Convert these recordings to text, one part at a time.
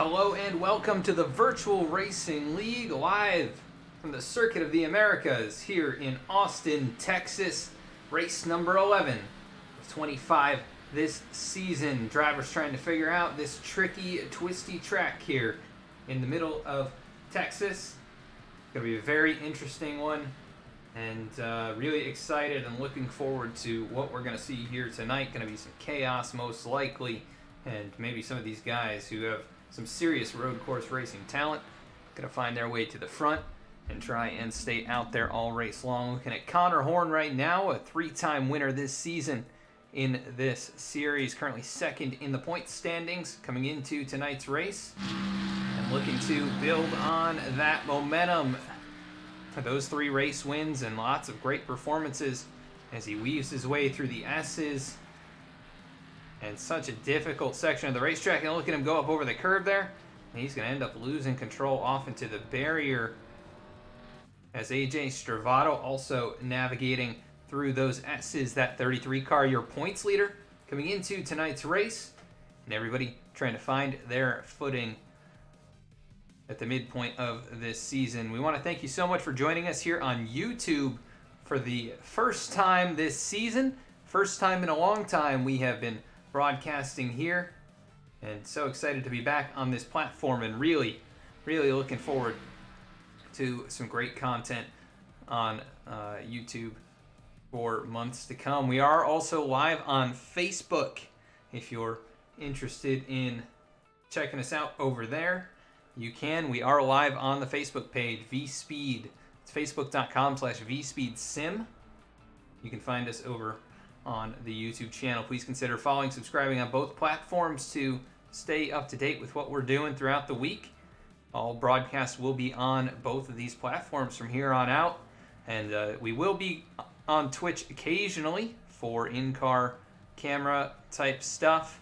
Hello and welcome to the Virtual Racing League live from the Circuit of the Americas here in Austin, Texas. Race number 11 of 25 this season. Drivers trying to figure out this tricky, twisty track here in the middle of Texas. It's going to be a very interesting one, and really excited and looking forward to what we're going to see here tonight. Going to be some chaos most likely, and maybe some of these guys who have some serious road course racing talent going to find their way to the front and try and stay out there all race long. Looking at Connor Horn right now, a three-time winner this season in this series, currently second in the point standings coming into tonight's race, and looking to build on that momentum for those three race wins and lots of great performances as he weaves his way through the S's and such a difficult section of the racetrack. And look at him go up over the curb there, and he's going to end up losing control off into the barrier as AJ Stravato also navigating through those S's. That 33 car, your points leader coming into tonight's race, and everybody trying to find their footing at the midpoint of this season. We want to thank you so much for joining us here on YouTube for the first time this season. First time in a long time we have been broadcasting here, and so excited to be back on this platform, and really looking forward to some great content on YouTube for months to come. We are also live on Facebook if you're interested in checking us out over there. You can. We are live on the Facebook page, VSpeed. It's facebook.com/VSpeedSim. You can find us over on the YouTube channel. Please consider following, subscribing on both platforms to stay up to date with what we're doing throughout the week. All broadcasts will be on both of these platforms from here on out, and we will be on Twitch occasionally for in-car camera type stuff,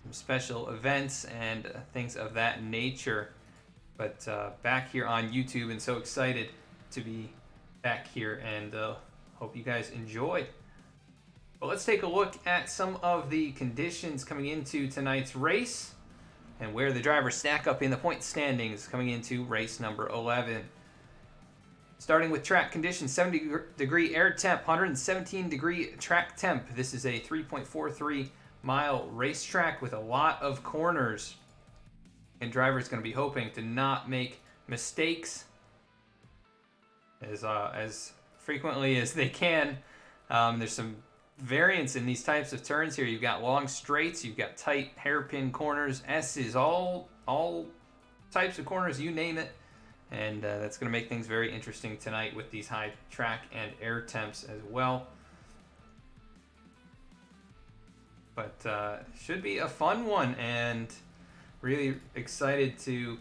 some special events and things of that nature. But back here on YouTube, and so excited to be back here, and hope you guys enjoy. But let's take a look at some of the conditions coming into tonight's race and where the drivers stack up in the point standings coming into race number 11. Starting with track conditions, 70-degree air temp, 117-degree track temp. This is a 3.43 mile racetrack with a lot of corners, and drivers going to be hoping to not make mistakes as frequently as they can. There's some variance in these types of turns here. You've got long straights, you've got tight hairpin corners, S's, all types of corners, you name it. And that's going to make things very interesting tonight with these high track and air temps as well. But should be a fun one, and really excited to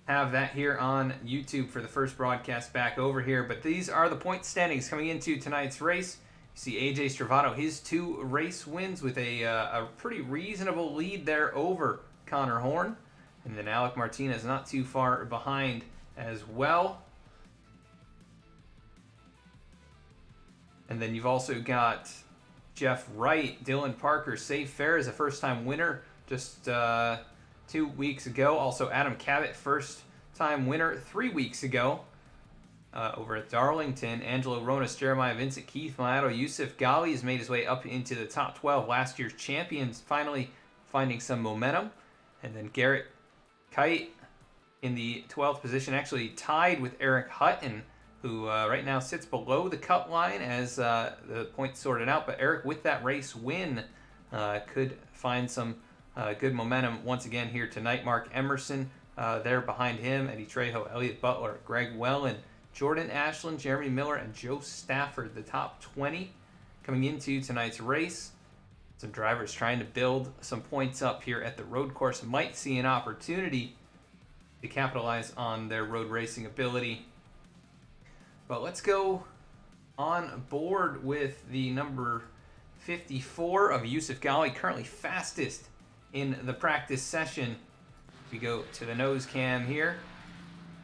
have that here on YouTube for the first broadcast back over here. But these are the point standings coming into tonight's race. You see AJ Stravato, his two race wins with a pretty reasonable lead there over Connor Horn. And then Alec Martinez not too far behind as well. And then you've also got Jeff Wright, Dylan Parker, Save Fair is a first-time winner just 2 weeks ago. Also Adam Cabot, first-time winner 3 weeks ago. Over at Darlington, Angelo Ronas, Jeremiah Vincent, Keith Malato, Yusuf Ghali has made his way up into the top 12. Last year's champions finally finding some momentum. And then Garrett Kite in the 12th position, actually tied with Eric Hutton, who right now sits below the cut line as the points sorted out. But Eric, with that race win, could find some good momentum once again here tonight. Mark Emerson there behind him, Eddie Trejo, Elliot Butler, Greg Wellen, Jordan Ashland, Jeremy Miller, and Joe Stafford, the top 20 coming into tonight's race. Some drivers trying to build some points up here at the road course might see an opportunity to capitalize on their road racing ability. But let's go on board with the number 54 of Yusuf Ghali, currently fastest in the practice session. We go to the nose cam here,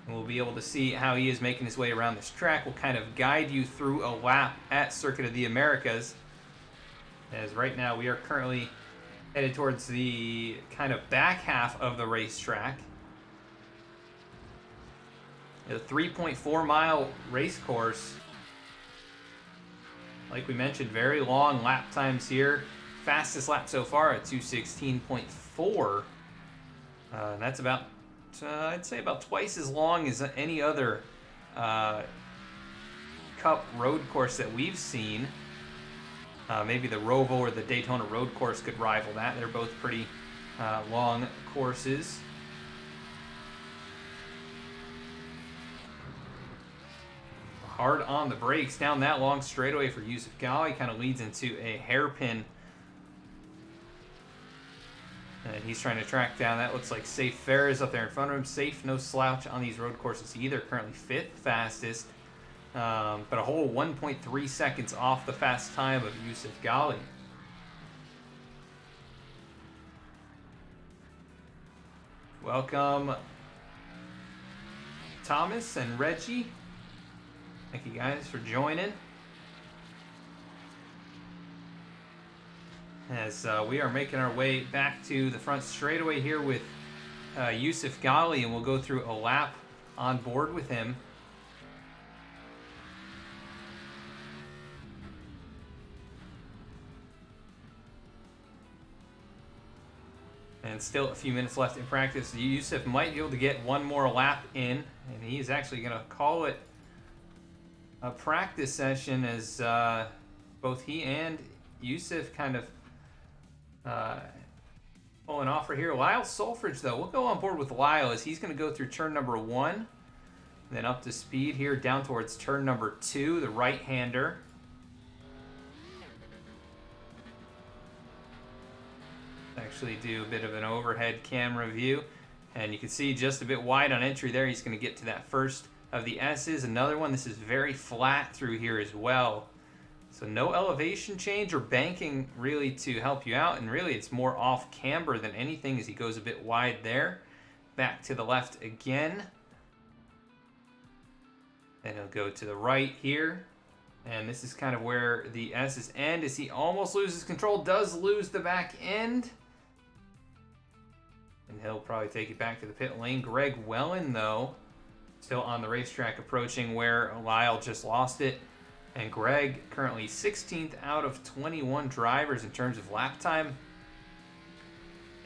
and we'll be able to see how he is making his way around this track. We'll kind of guide you through a lap at Circuit of the Americas, as right now we are currently Headed towards the kind of back half of the racetrack. A 3.4 mile race course. Like we mentioned, very long lap times here. Fastest lap so far at 2:16.4. That's about, I'd say, about twice as long as any other Cup road course that we've seen. Maybe the Roval or the Daytona road course could rival that. They're both pretty long courses. Hard on the brakes down that long straightaway for Yusuf Ghali. Kind of leads into a hairpin. And he's trying to track down. That looks like Safe Ferris up there in front of him. Safe, no slouch on these road courses either. Currently 5th fastest. But a whole 1.3 seconds off the fast time of Yusuf Ghali. Welcome, Thomas and Reggie. Thank you guys for joining. As we are making our way back to the front straightaway here with Yusuf Ghali, and we'll go through a lap on board with him. And still a few minutes left in practice. Yusuf might be able to get one more lap in, and he's actually going to call it a practice session as both he and Yusuf kind of pulling off right here. Lyle Solfridge, though, we'll go on board with Lyle as he's going to go through turn number 1, then up to speed here down towards turn number 2, the right-hander. Actually do a bit of an overhead camera view, and you can see just a bit wide on entry there. He's going to get to that first of the S's. Another one, this is very flat through here as well. So no elevation change or banking really to help you out, and really it's more off camber than anything as he goes a bit wide there. Back to the left again. And he'll go to the right here. And this is kind of where the S's end as he almost loses control, does lose the back end. And he'll probably take it back to the pit lane. Greg Wellen, though, still on the racetrack approaching where Lyle just lost it. And Greg currently 16th out of 21 drivers in terms of lap time.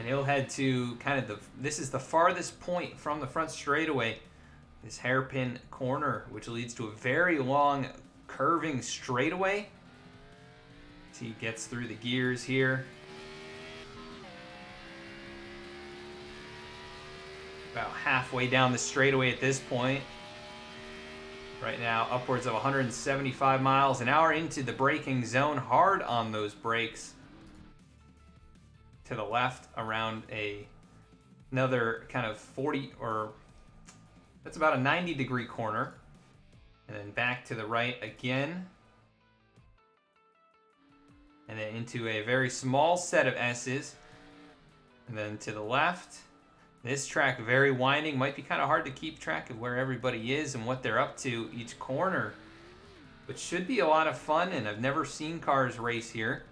And he'll head to kind of this is the farthest point from the front straightaway, this hairpin corner, which leads to a very long curving straightaway. As he gets through the gears here. About halfway down the straightaway at this point. Right now, upwards of 175 miles an hour into the braking zone. Hard on those brakes. To the left around another kind of 40 or that's about a 90-degree corner. And then back to the right again. And then into a very small set of S's. And then to the left. This track, very winding, might be kind of hard to keep track of where everybody is and what they're up to each corner. But should be a lot of fun, and I've never seen cars race here.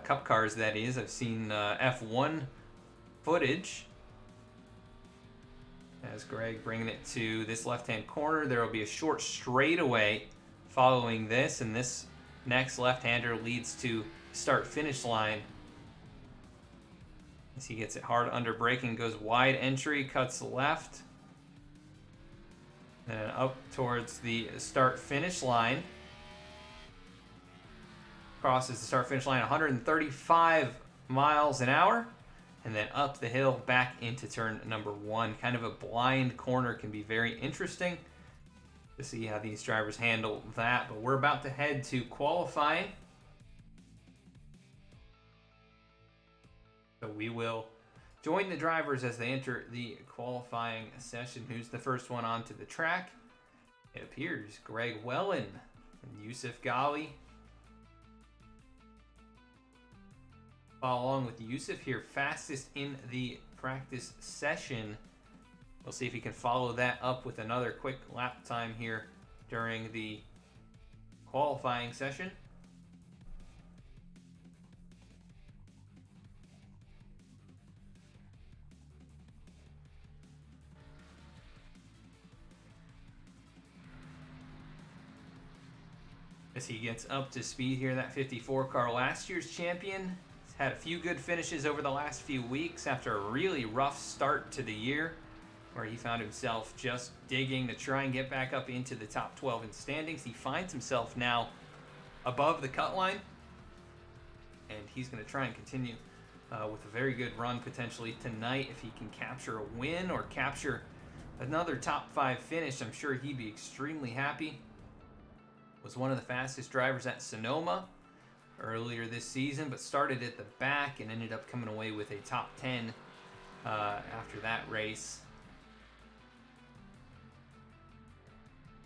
Cup cars, that is. I've seen F1 footage. As Greg bringing it to this left-hand corner, there will be a short straightaway following this, and this next left-hander leads to start-finish line. As he gets it hard under braking, goes wide entry, cuts left. And up towards the start-finish line. Crosses the start-finish line 135 miles an hour. And then up the hill back into turn number 1. Kind of a blind corner, can be very interesting to see how these drivers handle that. But we're about to head to qualifying. So we will join the drivers as they enter the qualifying session. Who's the first one onto the track? It appears Greg Wellen and Yusuf Ghali. Follow along with Yusuf here, fastest in the practice session. We'll see if he can follow that up with another quick lap time here during the qualifying session. As he gets up to speed here, that 54 car, last year's champion, has had a few good finishes over the last few weeks after a really rough start to the year, where he found himself just digging to try and get back up into the top 12 in standings. He finds himself now above the cut line, and he's going to try and continue with a very good run potentially tonight. If he can capture a win or capture another top 5 finish, I'm sure he'd be extremely happy. Was one of the fastest drivers at Sonoma earlier this season, but started at the back and ended up coming away with a top 10 after that race.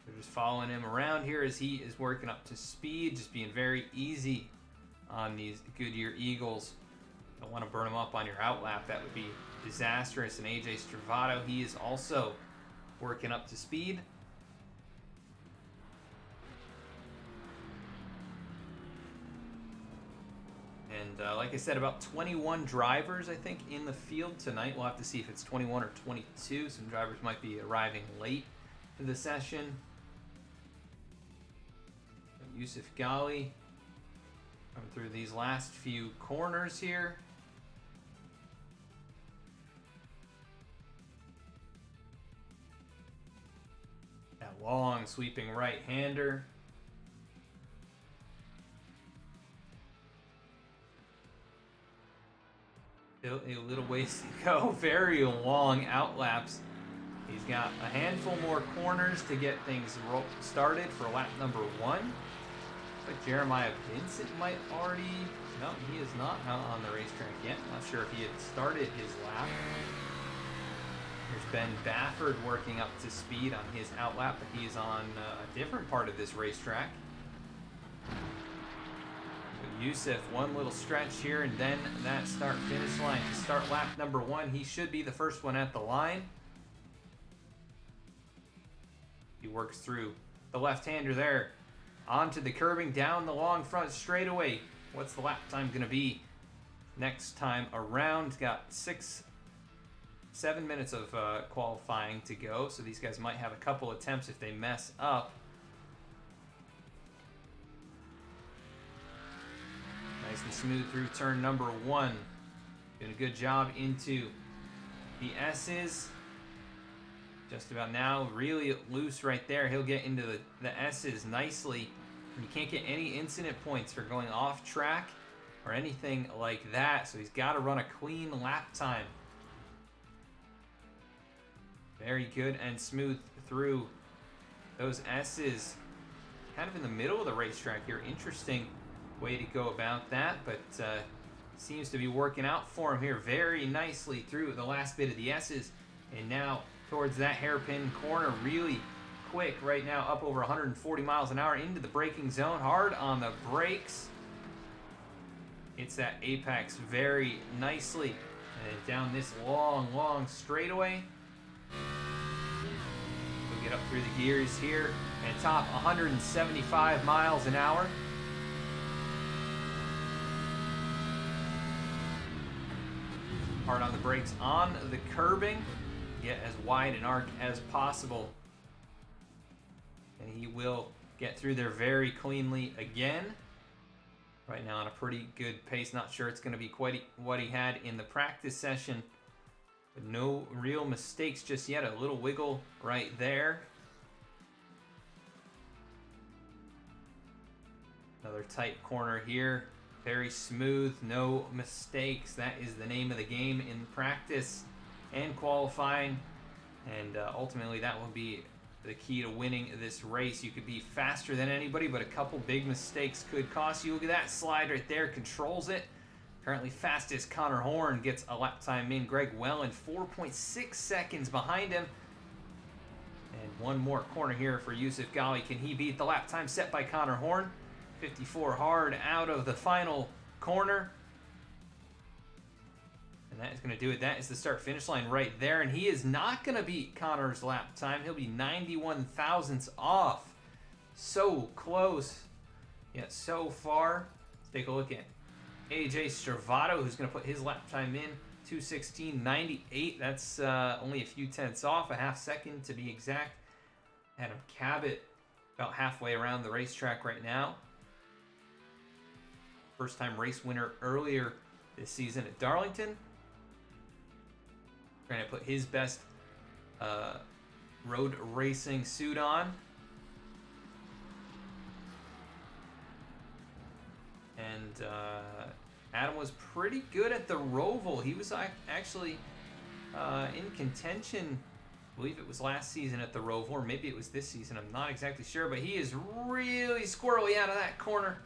They're just following him around here as he is working up to speed, just being very easy on these Goodyear Eagles. Don't want to burn him up on your outlap. That would be disastrous. And AJ Stravato, he is also working up to speed. And like I said, about 21 drivers, I think, in the field tonight. We'll have to see if it's 21 or 22. Some drivers might be arriving late to the session. Yusuf Ghali coming through these last few corners here. That long sweeping right-hander. Still a little ways to go. Very long outlaps. He's got a handful more corners to get things started for lap number 1. Looks like Jeremiah Vincent might already... No, he is not out on the racetrack yet. Not sure if he had started his lap. There's Ben Bafford working up to speed on his outlap, but he is on a different part of this racetrack. So Yusuf, one little stretch here, and then that start-finish line. To start lap number 1, he should be the first one at the line. He works through the left-hander there. Onto the curbing, down the long front straightaway. What's the lap time going to be next time around? Got 7 minutes of qualifying to go, so these guys might have a couple attempts if they mess up. Nice and smooth through turn number 1. Doing a good job into the S's. Just about now, really loose right there. He'll get into the S's nicely. You can't get any incident points for going off track or anything like that, so he's got to run a clean lap time. Very good and smooth through those S's. Kind of in the middle of the racetrack here. Interesting way to go about that, but seems to be working out for him here very nicely through the last bit of the S's. And now towards that hairpin corner, really quick right now, up over 140 miles an hour into the braking zone. Hard on the brakes. Hits that apex very nicely. And down this long straightaway. We'll get up through the gears here and top 175 miles an hour. Hard on the brakes on the curbing. Get as wide an arc as possible. And he will get through there very cleanly again. Right now on a pretty good pace. Not sure it's going to be quite what he had in the practice session. But no real mistakes just yet. A little wiggle right there. Another tight corner here. Very smooth, no mistakes. That is the name of the game in practice and qualifying. And ultimately that will be the key to winning this race. You could be faster than anybody, but a couple big mistakes could cost you. Look at that slide right there, controls it. Currently fastest Connor Horn gets a lap time in. Greg Wellen 4.6 seconds behind him. And one more corner here for Yusuf Ghali. Can he beat the lap time set by Connor Horn? 54 hard out of the final corner. And that is going to do it. That is the start-finish line right there. And he is not going to beat Connor's lap time. He'll be 91 thousandths off. So close, yet so far. Let's take a look at AJ Stravato, who's going to put his lap time in. 2:16.98. That's only a few tenths off, a half second to be exact. Adam Cabot About halfway around the racetrack right now. First time race winner earlier this season at Darlington. Trying to put his best road racing suit on. And Adam was pretty good at the Roval. He was actually in contention, I believe it was last season at the Roval, or maybe it was this season. I'm not exactly sure, but he is really squirrely out of that corner.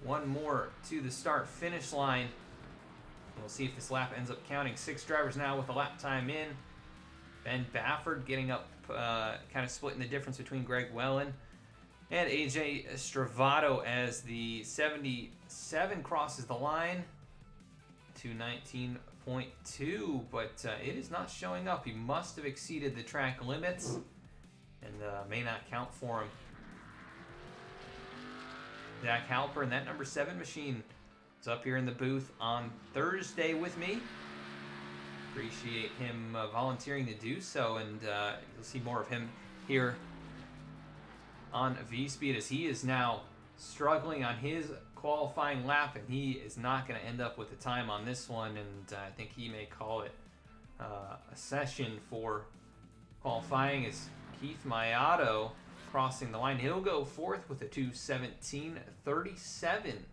One more to the start-finish line. We'll see if this lap ends up counting. 6 drivers now with a lap time in. Ben Bafford getting up, kind of splitting the difference between Greg Wellen and AJ Stravato as the 77 crosses the line to 19.2, but it is not showing up. He must have exceeded the track limits and may not count for him. Zach Halper and that number 7 machine is up here in the booth on Thursday with me. Appreciate him volunteering to do so, and you'll see more of him here on V-Speed as he is now struggling on his qualifying lap, and he is not going to end up with a time on this one, and I think he may call it a session for qualifying as Keith Mayato crossing the line. He'll go 4th with a 2:17.37.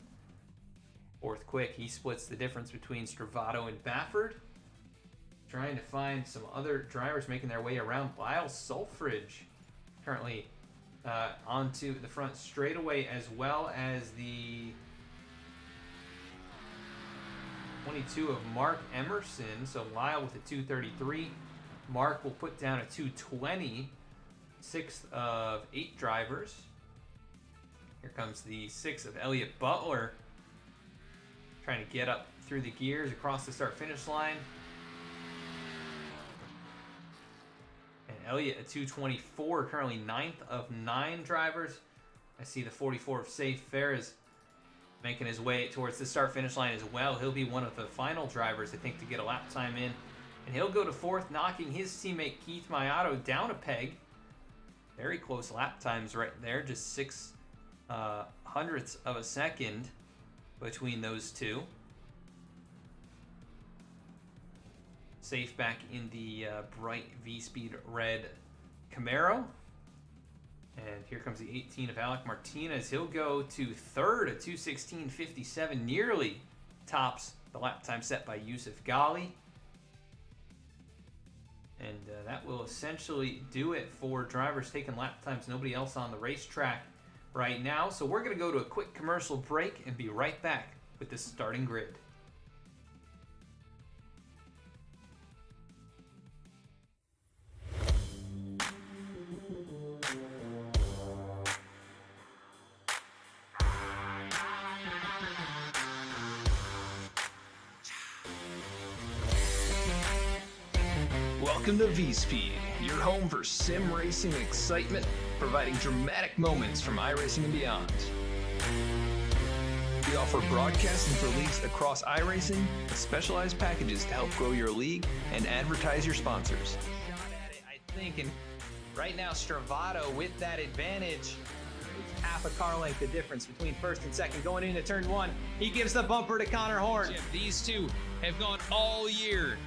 4th quick. He splits the difference between Stravato and Bafford. Trying to find some other drivers making their way around. Lyle Sulfridge currently onto the front straightaway, as well as the 22 of Mark Emerson. So Lyle with a 2:33. Mark will put down a 2:20. 6th of 8 drivers. Here comes the 6th of Elliott Butler. Trying to get up through the gears across the start-finish line. And Elliott at 2:24, currently 9th of 9 drivers. I see the 44 of Safe Ferris making his way towards the start-finish line as well. He'll be one of the final drivers, I think, to get a lap time in. And he'll go to 4th, knocking his teammate Keith Mayato down a peg. Very close lap times right there, just 6 hundredths of a second between those two. Safe back in the bright V-Speed red Camaro. And here comes the 18 of Alec Martinez. He'll go to 3rd at 2:16.57, nearly tops the lap time set by Yusuf Ghali. And that will essentially do it for drivers taking lap times. Nobody else on the racetrack right now. So we're going to go to a quick commercial break and be right back with the starting grid. Welcome to V-Speed, your home for sim racing excitement, providing dramatic moments from iRacing and beyond. We offer broadcasting for leagues across iRacing with specialized packages to help grow your league and advertise your sponsors. Shot at it, I think, and right now Stravato with that advantage. It's half a car length the difference between 1st and 2nd going into turn 1. He gives the bumper to Connor Horn. These two have gone all year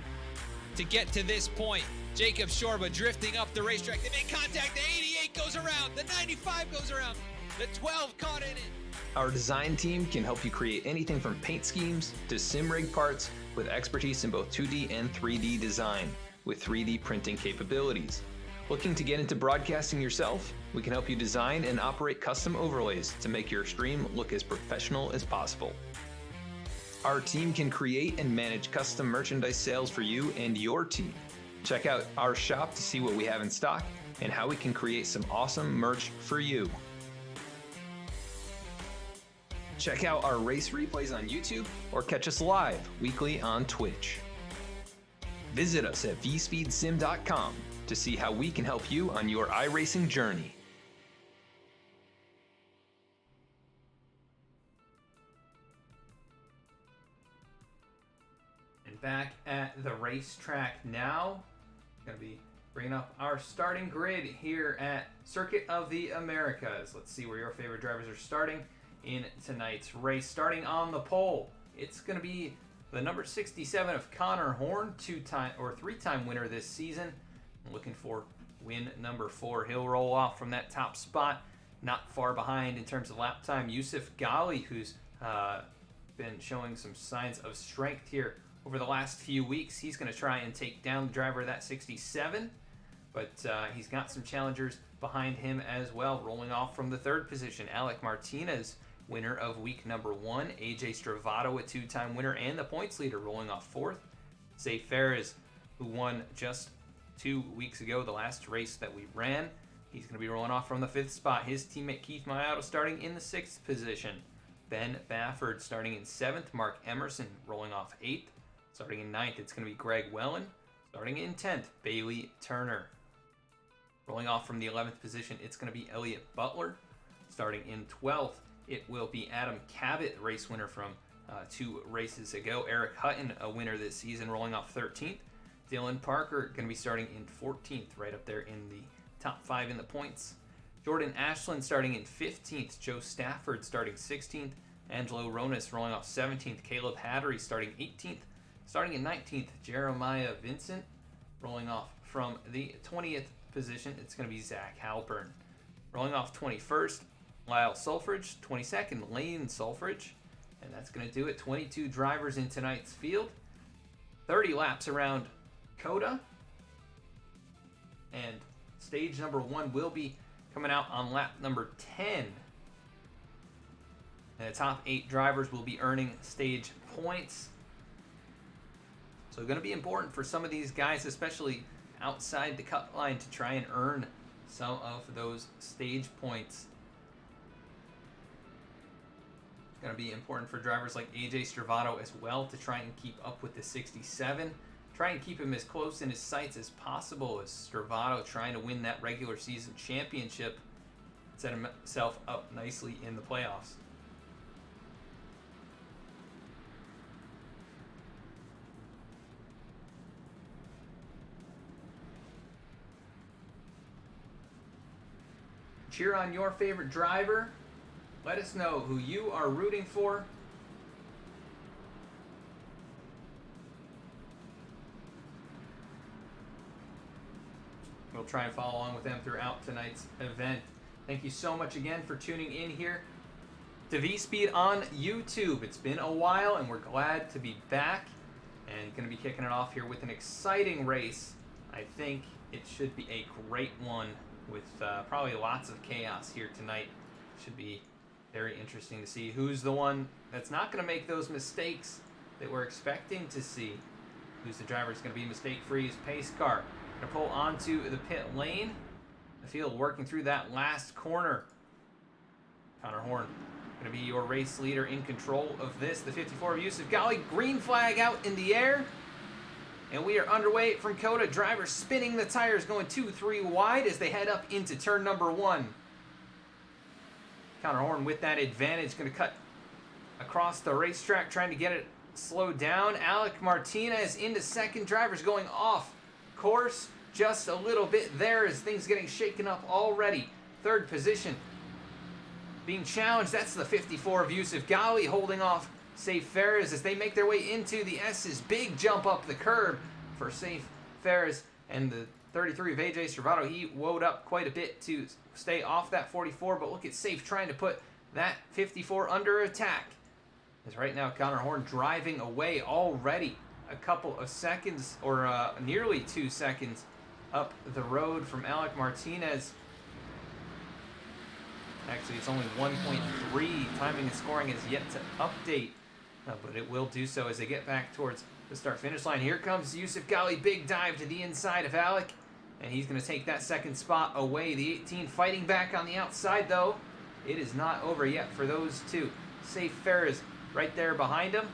to get to this point. Jacob Shorba drifting up the racetrack. They make contact. The 88 goes around. The 95 goes around. The 12 caught in it. Our design team can help you create anything from paint schemes to sim rig parts with expertise in both 2D and 3D design with 3D printing capabilities. Looking to get into broadcasting yourself? We can help you design and operate custom overlays to make your stream look as professional as possible. Our team can create and manage custom merchandise sales for you and your team. Check out our shop to see what we have in stock and how we can create some awesome merch for you. Check out our race replays on YouTube or catch us live weekly on Twitch. Visit us at vspeedsim.com to see how we can help you on your iRacing journey. And back at the racetrack now. Gonna be Bringing up our starting grid here at Circuit of the Americas. Let's see where your favorite drivers are starting in tonight's race. Starting on the pole, it's going to be the number 67 of Connor Horn, three-time winner this season. I'm looking for win number 4. He'll roll off from that top spot, not far behind in terms of lap time. Yusuf Ghali, who's been showing some signs of strength here over the last few weeks. He's going to try and take down the driver of that 67, but he's got some challengers behind him as well. Rolling off from the 3rd position, Alec Martinez, winner of week number 1. AJ Stravato, a 2-time winner and the points leader, rolling off 4th. Zay Ferris, who won just 2 weeks ago, the last race that we ran. He's going to be rolling off from the 5th spot. His teammate Keith Mayato starting in the 6th position. Ben Bafford starting in 7th. Mark Emerson rolling off 8th. Starting in 9th, it's going to be Greg Wellen. Starting in 10th, Bailey Turner. Rolling off from the 11th position, it's going to be Elliot Butler. Starting in 12th, it will be Adam Cabot, race winner from 2 races ago. Eric Hutton, a winner this season, rolling off 13th. Dylan Parker going to be starting in 14th, right up there in the top 5 in the points. Jordan Ashland starting in 15th. Joe Stafford starting 16th. Angelo Ronas rolling off 17th. Caleb Hattery starting 18th. Starting in 19th, Jeremiah Vincent rolling off from the 20th position. It's going to be Zach Halpern. Rolling off 21st, Lyle Sulfridge. 22nd, Lane Sulfridge. And that's going to do it. 22 drivers in tonight's field. 30 laps around COTA. And stage number 1 will be coming out on lap number 10. And the top 8 drivers will be earning stage points. So going to be important for some of these guys, especially outside the cut line, to try and earn some of those stage points. Going to be important for drivers like AJ Stravato as well to try and keep up with the 67. Try and keep him as close in his sights as possible as Stravato trying to win that regular season championship. Set himself up nicely in the playoffs. Cheer on your favorite driver. Let us know who you are rooting for. We'll try and follow along with them throughout tonight's event. Thank you so much again for tuning in here to V-Speed on YouTube. It's been a while and we're glad to be back and going to be kicking it off here with an exciting race. I think it should be a great one with probably lots of chaos here tonight. Should be very interesting to see who's the one that's not going to make those mistakes that we're expecting to see. Who's the driver that's going to be mistake-free? Is pace car. Going to pull onto the pit lane. The field working through that last corner. Connor Horn going to be your race leader in control of this. The 54 of Yusuf Ghali. Green flag out in the air. And we are underway from COTA. Driver spinning the tires, going 2-3 wide as they head up into turn number 1. Connor Horn with that advantage, going to cut across the racetrack, trying to get it slowed down. Alec Martinez into second. Drivers going off course just a little bit there as things getting shaken up already. 3rd position being challenged. That's the 54 of Yusuf Ghali holding off Safe Ferris as they make their way into the S's. Big jump up the curb for Safe Ferris, and the 33 of AJ Stravato, he woed up quite a bit to stay off that 44, but look at Safe trying to put that 54 under attack. As right now Connor Horn driving away already a couple of seconds, or nearly 2 seconds up the road from Alec Martinez. Actually, it's only 1.3. Timing and scoring is yet to update, but it will do so as they get back towards the start-finish line. Here comes Yusuf Ghali, big dive to the inside of Alec, and he's going to take that 2nd spot away. The 18 fighting back on the outside, though. It is not over yet for those two. Safe Ferris right there behind him,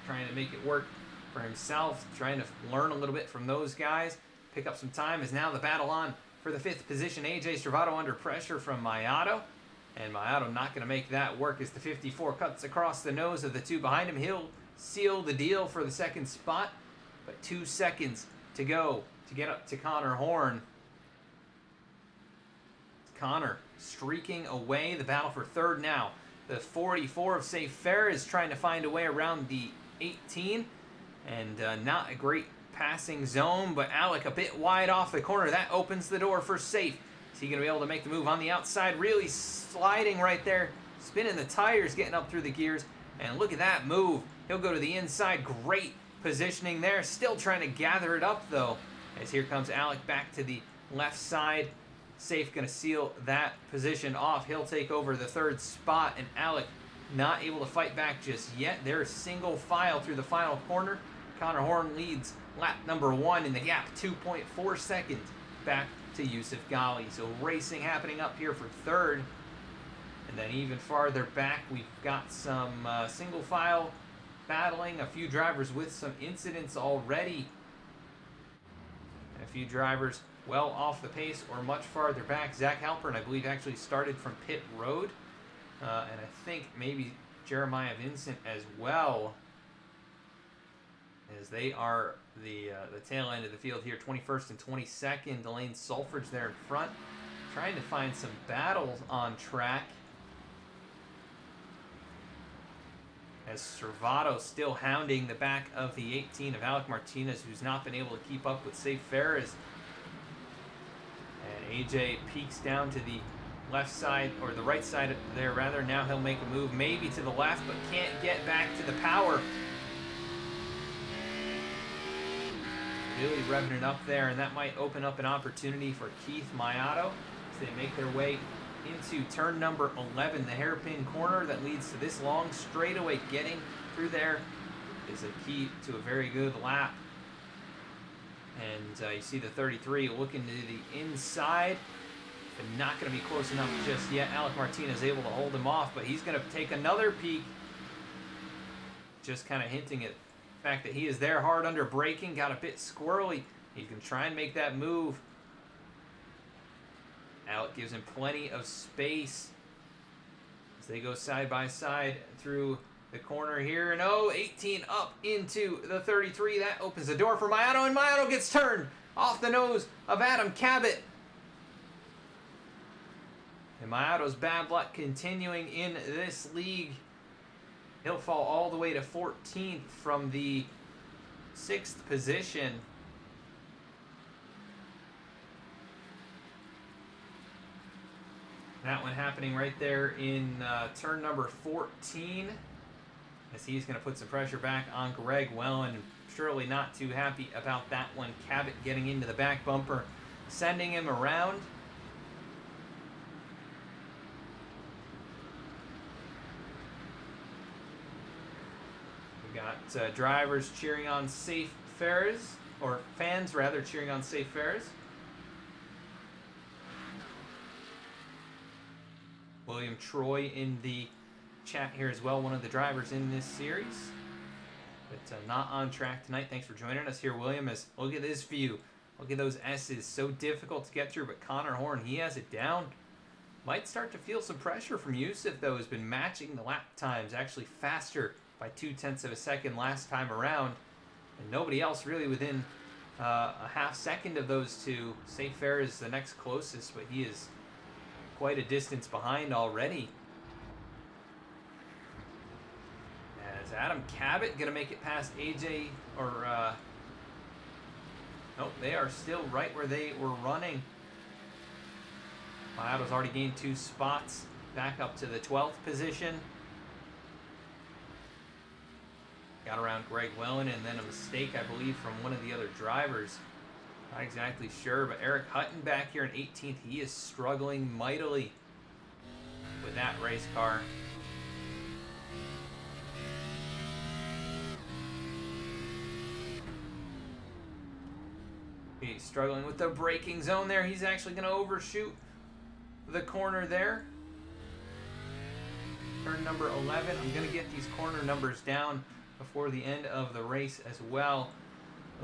trying to make it work for himself, trying to learn a little bit from those guys, pick up some time. Is now the battle on for the 5th position. AJ Stravato under pressure from Mayato, and Mayato not going to make that work as the 54 cuts across the nose of the two behind him. He'll seal the deal for the 2nd spot, but 2 seconds to go to get up to Connor Horn. Connor streaking away. The battle for third now. The 44 of Safe Fair is trying to find a way around the 18. And not a great passing zone, but Alec a bit wide off the corner. That opens the door for Safe. Is he going to be able to make the move on the outside? Really sliding right there. Spinning the tires, getting up through the gears. And look at that move. He'll go to the inside. Great positioning there. Still trying to gather it up, though. As here comes Alec back to the left side. Safe going to seal that position off. He'll take over the third spot. And Alec not able to fight back just yet. They're single file through the final corner. Connor Horn leads lap number 1 in the gap. 2.4 seconds back to Yusuf Ghali. So racing happening up here for third. And then even farther back, we've got some single file battling. A few drivers with some incidents already. And a few drivers well off the pace or much farther back. Zach Halpern, I believe, actually started from pit road. And I think maybe Jeremiah Vincent as well. As they are the tail end of the field here, 21st and 22nd. Delane Sulfridge there in front, trying to find some battles on track. As Servato still hounding the back of the 18 of Alec Martinez, who's not been able to keep up with Safe Ferris. And AJ peeks down to the left side, or the right side there rather. Now he'll make a move maybe to the left, but can't get back to the power. Really revving it up there, and that might open up an opportunity for Keith Mayato as they make their way into turn number 11, the hairpin corner that leads to this long straightaway. Getting through there is a key to a very good lap. And you see the 33 looking to the inside, but not going to be close enough just yet. Alec Martinez able to hold him off, but he's going to take another peek, just kind of hinting at the fact that he is there hard under braking. Got a bit squirrely. He can try and make that move. Alec gives him plenty of space as they go side by side through the corner here. And 18 up into the 33. That opens the door for Mayato, and Mayato gets turned off the nose of Adam Cabot. And Mayato's bad luck continuing in this league. He'll fall all the way to 14th from the 6th position. That one happening right there in turn number 14. As he's going to put some pressure back on Greg Wellen. Surely not too happy about that one. Cabot getting into the back bumper, sending him around. We got drivers cheering on Safe Ferris, or fans rather cheering on Safe Ferris. William Troy in the chat here as well, one of the drivers in this series. But not on track tonight. Thanks for joining us here, William. As look at this view. Look at those S's. So difficult to get through, but Connor Horn, he has it down. Might start to feel some pressure from Yusuf, though, has been matching the lap times, actually faster by 0.2 of a second last time around. And nobody else really within a half second of those two. Safe Fair is the next closest, but he is quite a distance behind already. As Adam Cabot going to make it past AJ, or nope, they are still right where they were running. Mayato's already gained 2 spots, back up to the 12th position. Got around Greg Wellen, and then a mistake, I believe, from one of the other drivers. Not exactly sure, but Eric Hutton back here in 18th. He is struggling mightily with that race car. He's struggling with the braking zone there. He's actually going to overshoot the corner there. Turn number 11. I'm going to get these corner numbers down before the end of the race as well.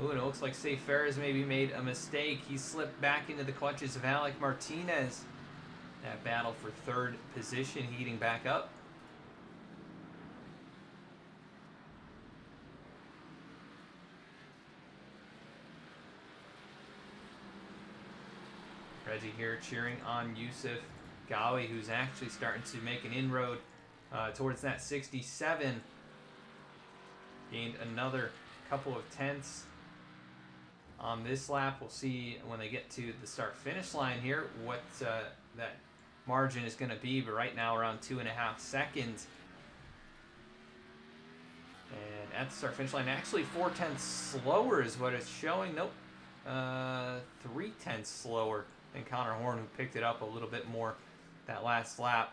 Oh, and it looks like Safe Ferris maybe made a mistake. He slipped back into the clutches of Alec Martinez. That battle for third position heating back up. Reggie here cheering on Yusuf Ghali, who's actually starting to make an inroad towards that 67. Gained another couple of tenths on this lap. We'll see when they get to the start-finish line here what that margin is going to be, but right now around 2.5 seconds. And at the start-finish line, actually 4 tenths slower is what it's showing. Nope, 3 tenths slower than Connor Horn, who picked it up a little bit more that last lap.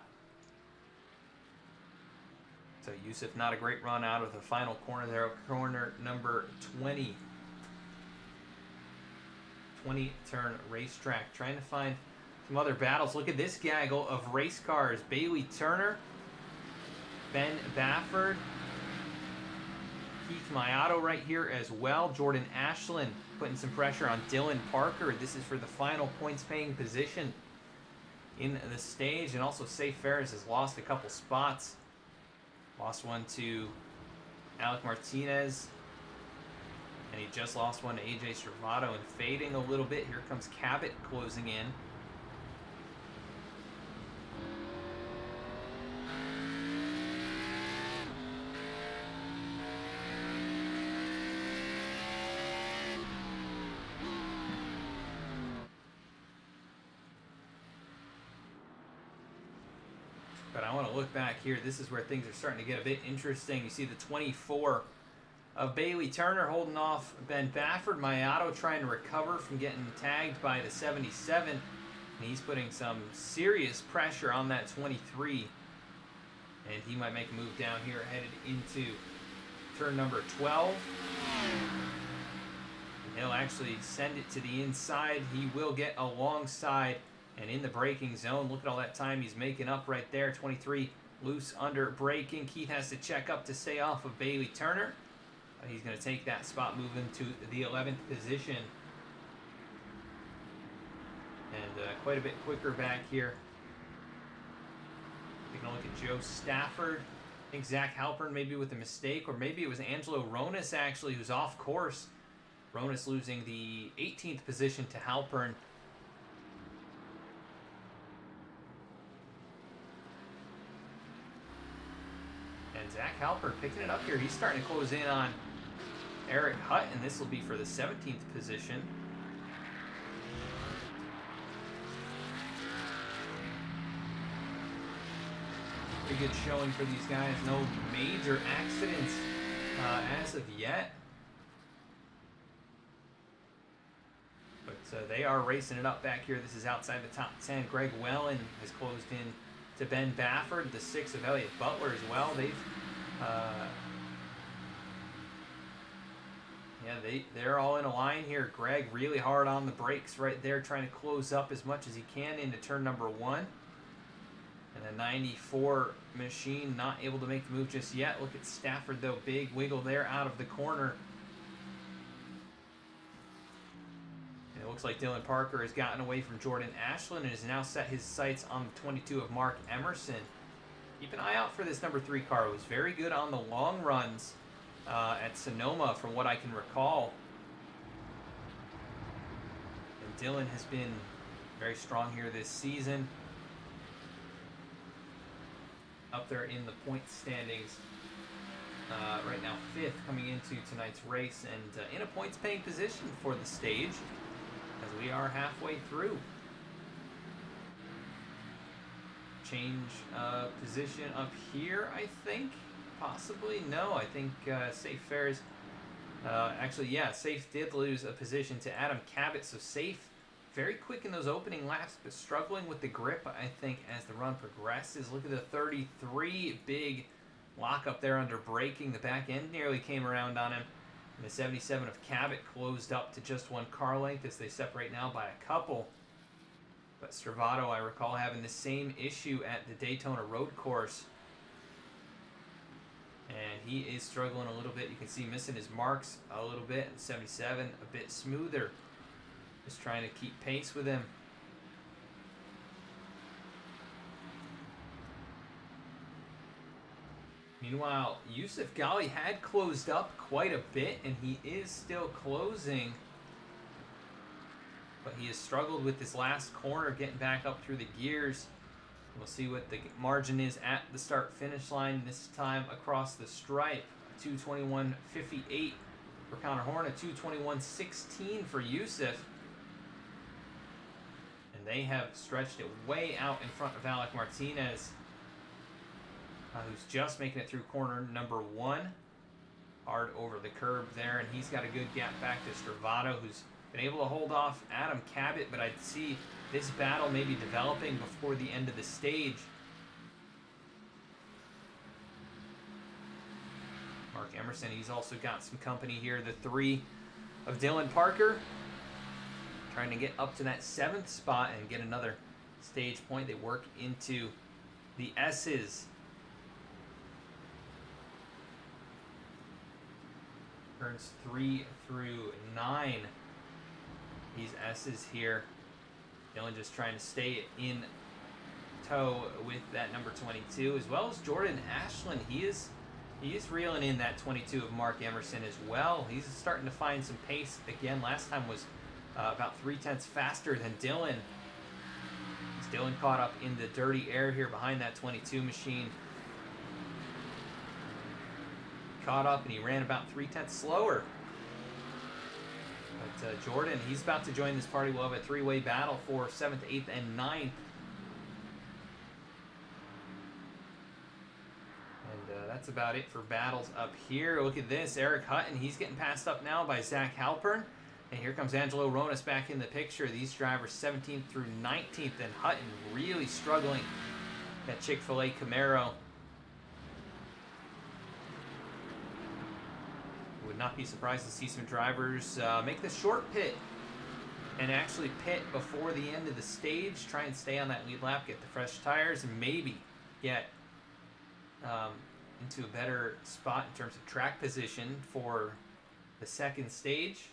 So Yusuf, not a great run out of the final corner there, corner number 20. 20-turn racetrack. Trying to find some other battles. Look at this gaggle of race cars. Bailey Turner, Ben Bafford, Keith Mayato right here as well. Jordan Ashland putting some pressure on Dylan Parker. This is for the final points-paying position in the stage. And also Safe Ferris has lost a couple spots. Lost one to Alec Martinez. And he just lost one to AJ Stravato. And fading a little bit, here comes Cabot closing in. But I want to look back here. This is where things are starting to get a bit interesting. You see the 24 of Bailey Turner holding off Ben Bafford. Mayato trying to recover from getting tagged by the 77. And he's putting some serious pressure on that 23. And he might make a move down here headed into turn number 12. And he'll actually send it to the inside. He will get alongside and in the braking zone. Look at all that time he's making up right there. 23 loose under braking. Keith has to check up to stay off of Bailey Turner. He's going to take that spot, moving to the 11th position. And quite a bit quicker back here. Taking a look at Joe Stafford. I think Zach Halpern maybe with a mistake, or maybe it was Angelo Ronis actually who's off course. Ronis losing the 18th position to Halpern. And Zach Halpern picking it up here. He's starting to close in on Eric Hutt, and this will be for the 17th position. Pretty good showing for these guys. No major accidents as of yet. But they are racing it up back here. This is outside the top 10. Greg Wellen has closed in to Ben Bafford, the 6 of Elliott Butler as well. They've they're all in a line here. Greg really hard on the brakes right there, trying to close up as much as he can into turn number 1. And the 94 machine not able to make the move just yet. Look at Stafford though, big wiggle there out of the corner. And it looks like Dylan Parker has gotten away from Jordan Ashland and has now set his sights on the 22 of Mark Emerson. Keep an eye out for this number 3 car. It was very good on the long runs at Sonoma from what I can recall. And Dylan has been very strong here this season. Up there in the point standings. Right now 5th coming into tonight's race, and in a points paying position for the stage as we are halfway through. Change position up here, I think. Possibly. No, I think Safe Fares. Actually, yeah, Safe did lose a position to Adam Cabot, so Safe very quick in those opening laps, but struggling with the grip, I think, as the run progresses. Look at the 33, big lock up there under braking. The back end nearly came around on him. And the 77 of Cabot closed up to just 1 car length as they separate now by a couple. But Stravato, I recall having the same issue at the Daytona Road Course. And he is struggling a little bit. You can see missing his marks a little bit. 77, a bit smoother. Just trying to keep pace with him. Meanwhile, Yusuf Ghali had closed up quite a bit, and he is still closing. but he has struggled with this last corner, getting back up through the gears. We'll see what the margin is at the start-finish line this time across the stripe. 2:21.58 for Connor Horn, a 2:21.16 for Yusuf. And they have stretched it way out in front of Alec Martinez, who's just making it through corner number 1. Hard over the curb there, and he's got a good gap back to Stravato, who's been able to hold off Adam Cabot, but I'd see this battle maybe developing before the end of the stage. Mark Emerson, he's also got some company here. The 3 of Dylan Parker, trying to get up to that 7th spot and get another stage point. They work into the S's. Turns 3 through 9. These S's here. Dylan just trying to stay in tow with that number 22, as well as Jordan Ashland. He is reeling in that 22 of Mark Emerson as well. He's starting to find some pace again. Last time was about 0.3 faster than Dylan. As Dylan caught up in the dirty air here behind that 22 machine. Caught up and he ran about 0.3 slower. But Jordan, he's about to join this party. We'll have a 3-way battle for 7th, 8th, and 9th. And that's about it for battles up here. Look at this. Eric Hutton, he's getting passed up now by Zach Halpern. And here comes Angelo Ronas back in the picture. These drivers 17th through 19th, and Hutton really struggling. That Chick-fil-A Camaro. Would not be surprised to see some drivers make the short pit and actually pit before the end of the stage. Try and stay on that lead lap, get the fresh tires, and maybe get into a better spot in terms of track position for the second stage.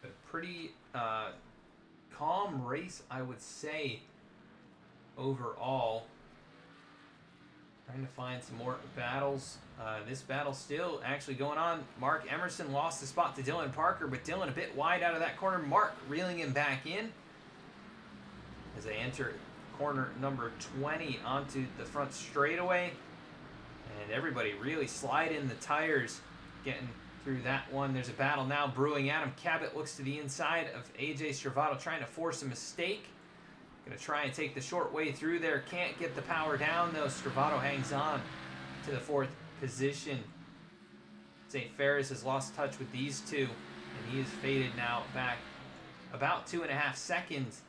A pretty calm race, I would say, overall. Trying to find some more battles. This battle still actually going on. Mark Emerson lost the spot to Dylan Parker, but Dylan a bit wide out of that corner. Mark reeling him back in as they enter corner number 20 onto the front straightaway. And everybody really sliding the tires, getting through that one. There's a battle now brewing. Adam Cabot looks to the inside of AJ Stravato, trying to force a mistake. Going to try and take the short way through there. Can't get the power down, though. Stravato hangs on to the 4th position. St. Ferris has lost touch with these two, and he is faded now back about 2.5 seconds.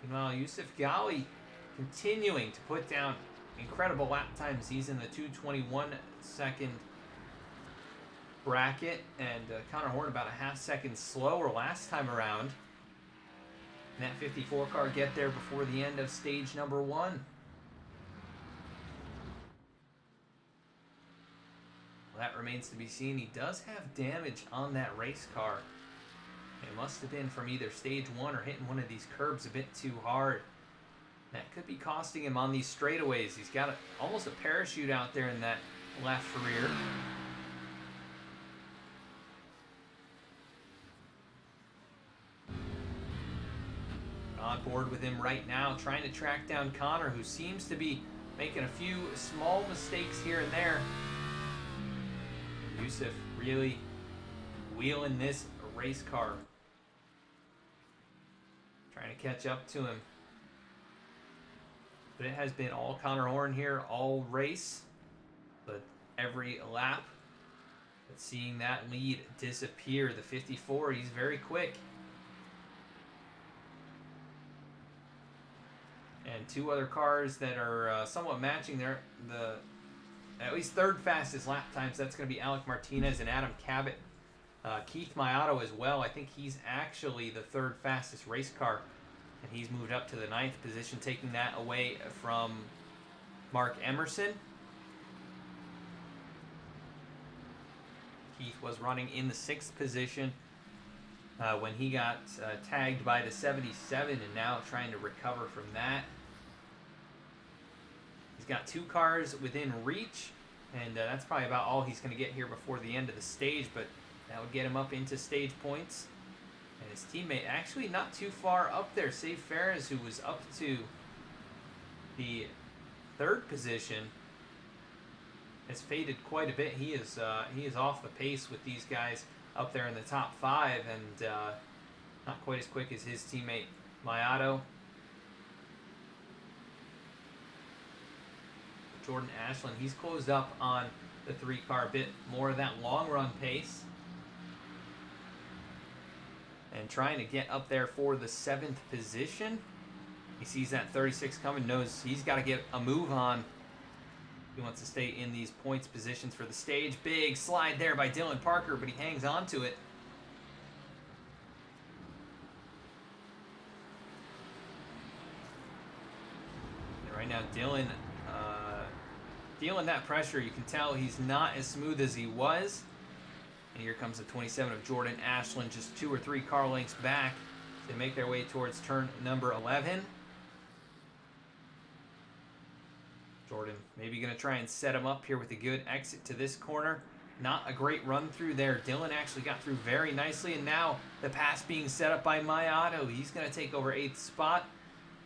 Meanwhile, Yusuf Ghali continuing to put down incredible lap times. He's in the 2:21 second bracket, and Connor Horn about a half second slower last time around. And that 54 car get there before the end of stage number 1. Well, that remains to be seen. He does have damage on that race car. It must have been from either stage 1 or hitting one of these curbs a bit too hard. That could be costing him on these straightaways. He's got almost a parachute out there in that left rear. On board with him right now, trying to track down Connor, who seems to be making a few small mistakes here and there. Yusuf really wheeling this race car, trying to catch up to him. But it has been all Connor Horn here all race, but every lap. But seeing that lead disappear, the 54, he's very quick. And two other cars that are somewhat matching the at least third fastest lap times. That's going to be Alec Martinez and Adam Cabot. Keith Mayato as well. I think he's actually the third fastest race car, and he's moved up to the 9th position, taking that away from Mark Emerson. Keith was running in the 6th position when he got tagged by the 77, and now trying to recover from that. He's got two cars within reach And that's probably about all he's going to get here before the end of the stage, but that would get him up into stage points. And his teammate actually not too far up there, save Ferris, who was up to the 3rd position, has faded quite a bit. He is off the pace with these guys up there in the top 5, and not quite as quick as his teammate Mayato. Jordan Ashland, he's closed up on the 3-car, a bit more of that long run pace. And trying to get up there for the 7th position. He sees that 36 coming, knows he's got to get a move on. He wants to stay in these points positions for the stage. Big slide there by Dylan Parker, but he hangs on to it. And right now, Dylan feeling that pressure. You can tell he's not as smooth as he was. And here comes the 27 of Jordan Ashland, just 2 or 3 car lengths back. They make their way towards turn number 11. Jordan maybe going to try and set him up here with a good exit to this corner. Not a great run through there. Dylan actually got through very nicely, and now the pass being set up by Mayato. He's going to take over 8th spot.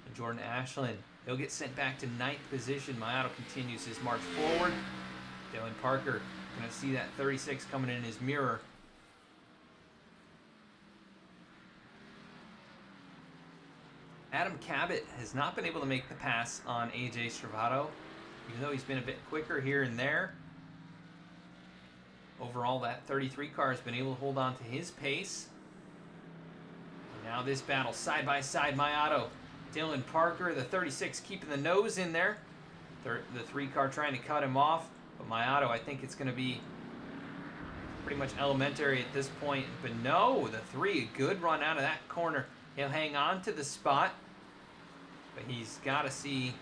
And Jordan Ashland, he'll get sent back to 9th position. Mayato continues his march forward. Dylan Parker going to see that 36 coming in his mirror. Adam Cabot has not been able to make the pass on AJ Stravato, even though he's been a bit quicker here and there. Overall, that 33 car has been able to hold on to his pace. And now this battle side by side, Mayato, Dylan Parker, the 36 keeping the nose in there. The 3 car trying to cut him off, but Mayato, I think it's going to be pretty much elementary at this point. But no, the 3, a good run out of that corner. He'll hang on to the spot, but he's got to see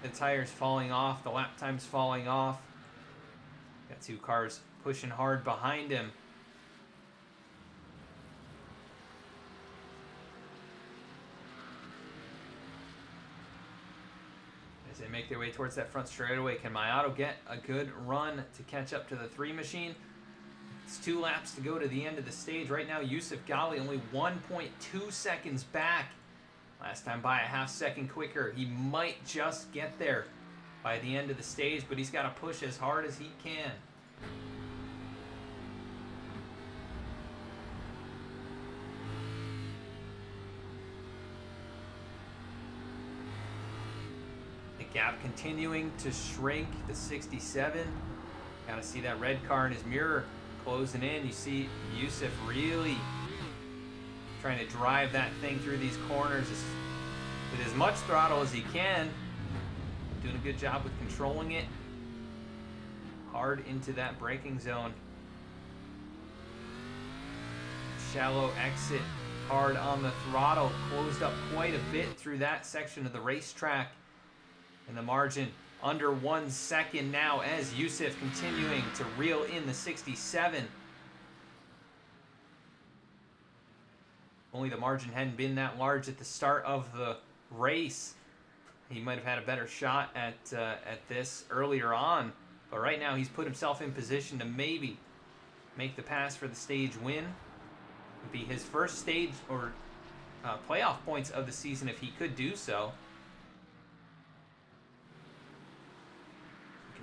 the tires falling off, the lap times falling off. Got 2 cars pushing hard behind him. As they make their way towards that front straightaway, can Mayato get a good run to catch up to the 3 machine? It's 2 laps to go to the end of the stage. Right now, Yusuf Ghali only 1.2 seconds back. Last time by a half second quicker. He might just get there by the end of the stage, but he's got to push as hard as he can. The gap continuing to shrink to 67. Got to see that red car in his mirror closing in. You see Yusuf really trying to drive that thing through these corners with as much throttle as he can. Doing a good job with controlling it. Hard into that braking zone. Shallow exit. Hard on the throttle. Closed up quite a bit through that section of the racetrack. And the margin under 1 second now as Yusuf continuing to reel in the 67. Only the margin hadn't been that large at the start of the race. He might have had a better shot at this earlier on. But right now he's put himself in position to maybe make the pass for the stage win. It would be his first stage or playoff points of the season if he could do so.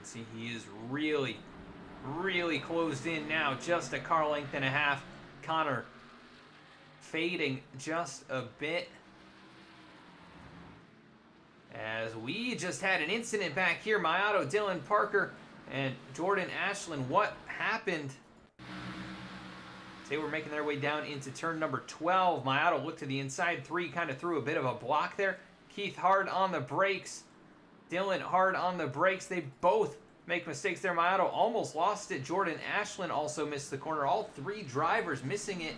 See, he is really, really closed in now. Just a car length and a half. Connor fading just a bit. As we just had an incident back here. Mayato, Dylan Parker, and Jordan Ashland. What happened? They were making their way down into turn number 12. Mayato looked to the inside 3, kind of threw a bit of a block there. Keith hard on the brakes. Dylan hard on the brakes. They both make mistakes there. Mayato almost lost it. Jordan Ashland also missed the corner. All 3 drivers missing it.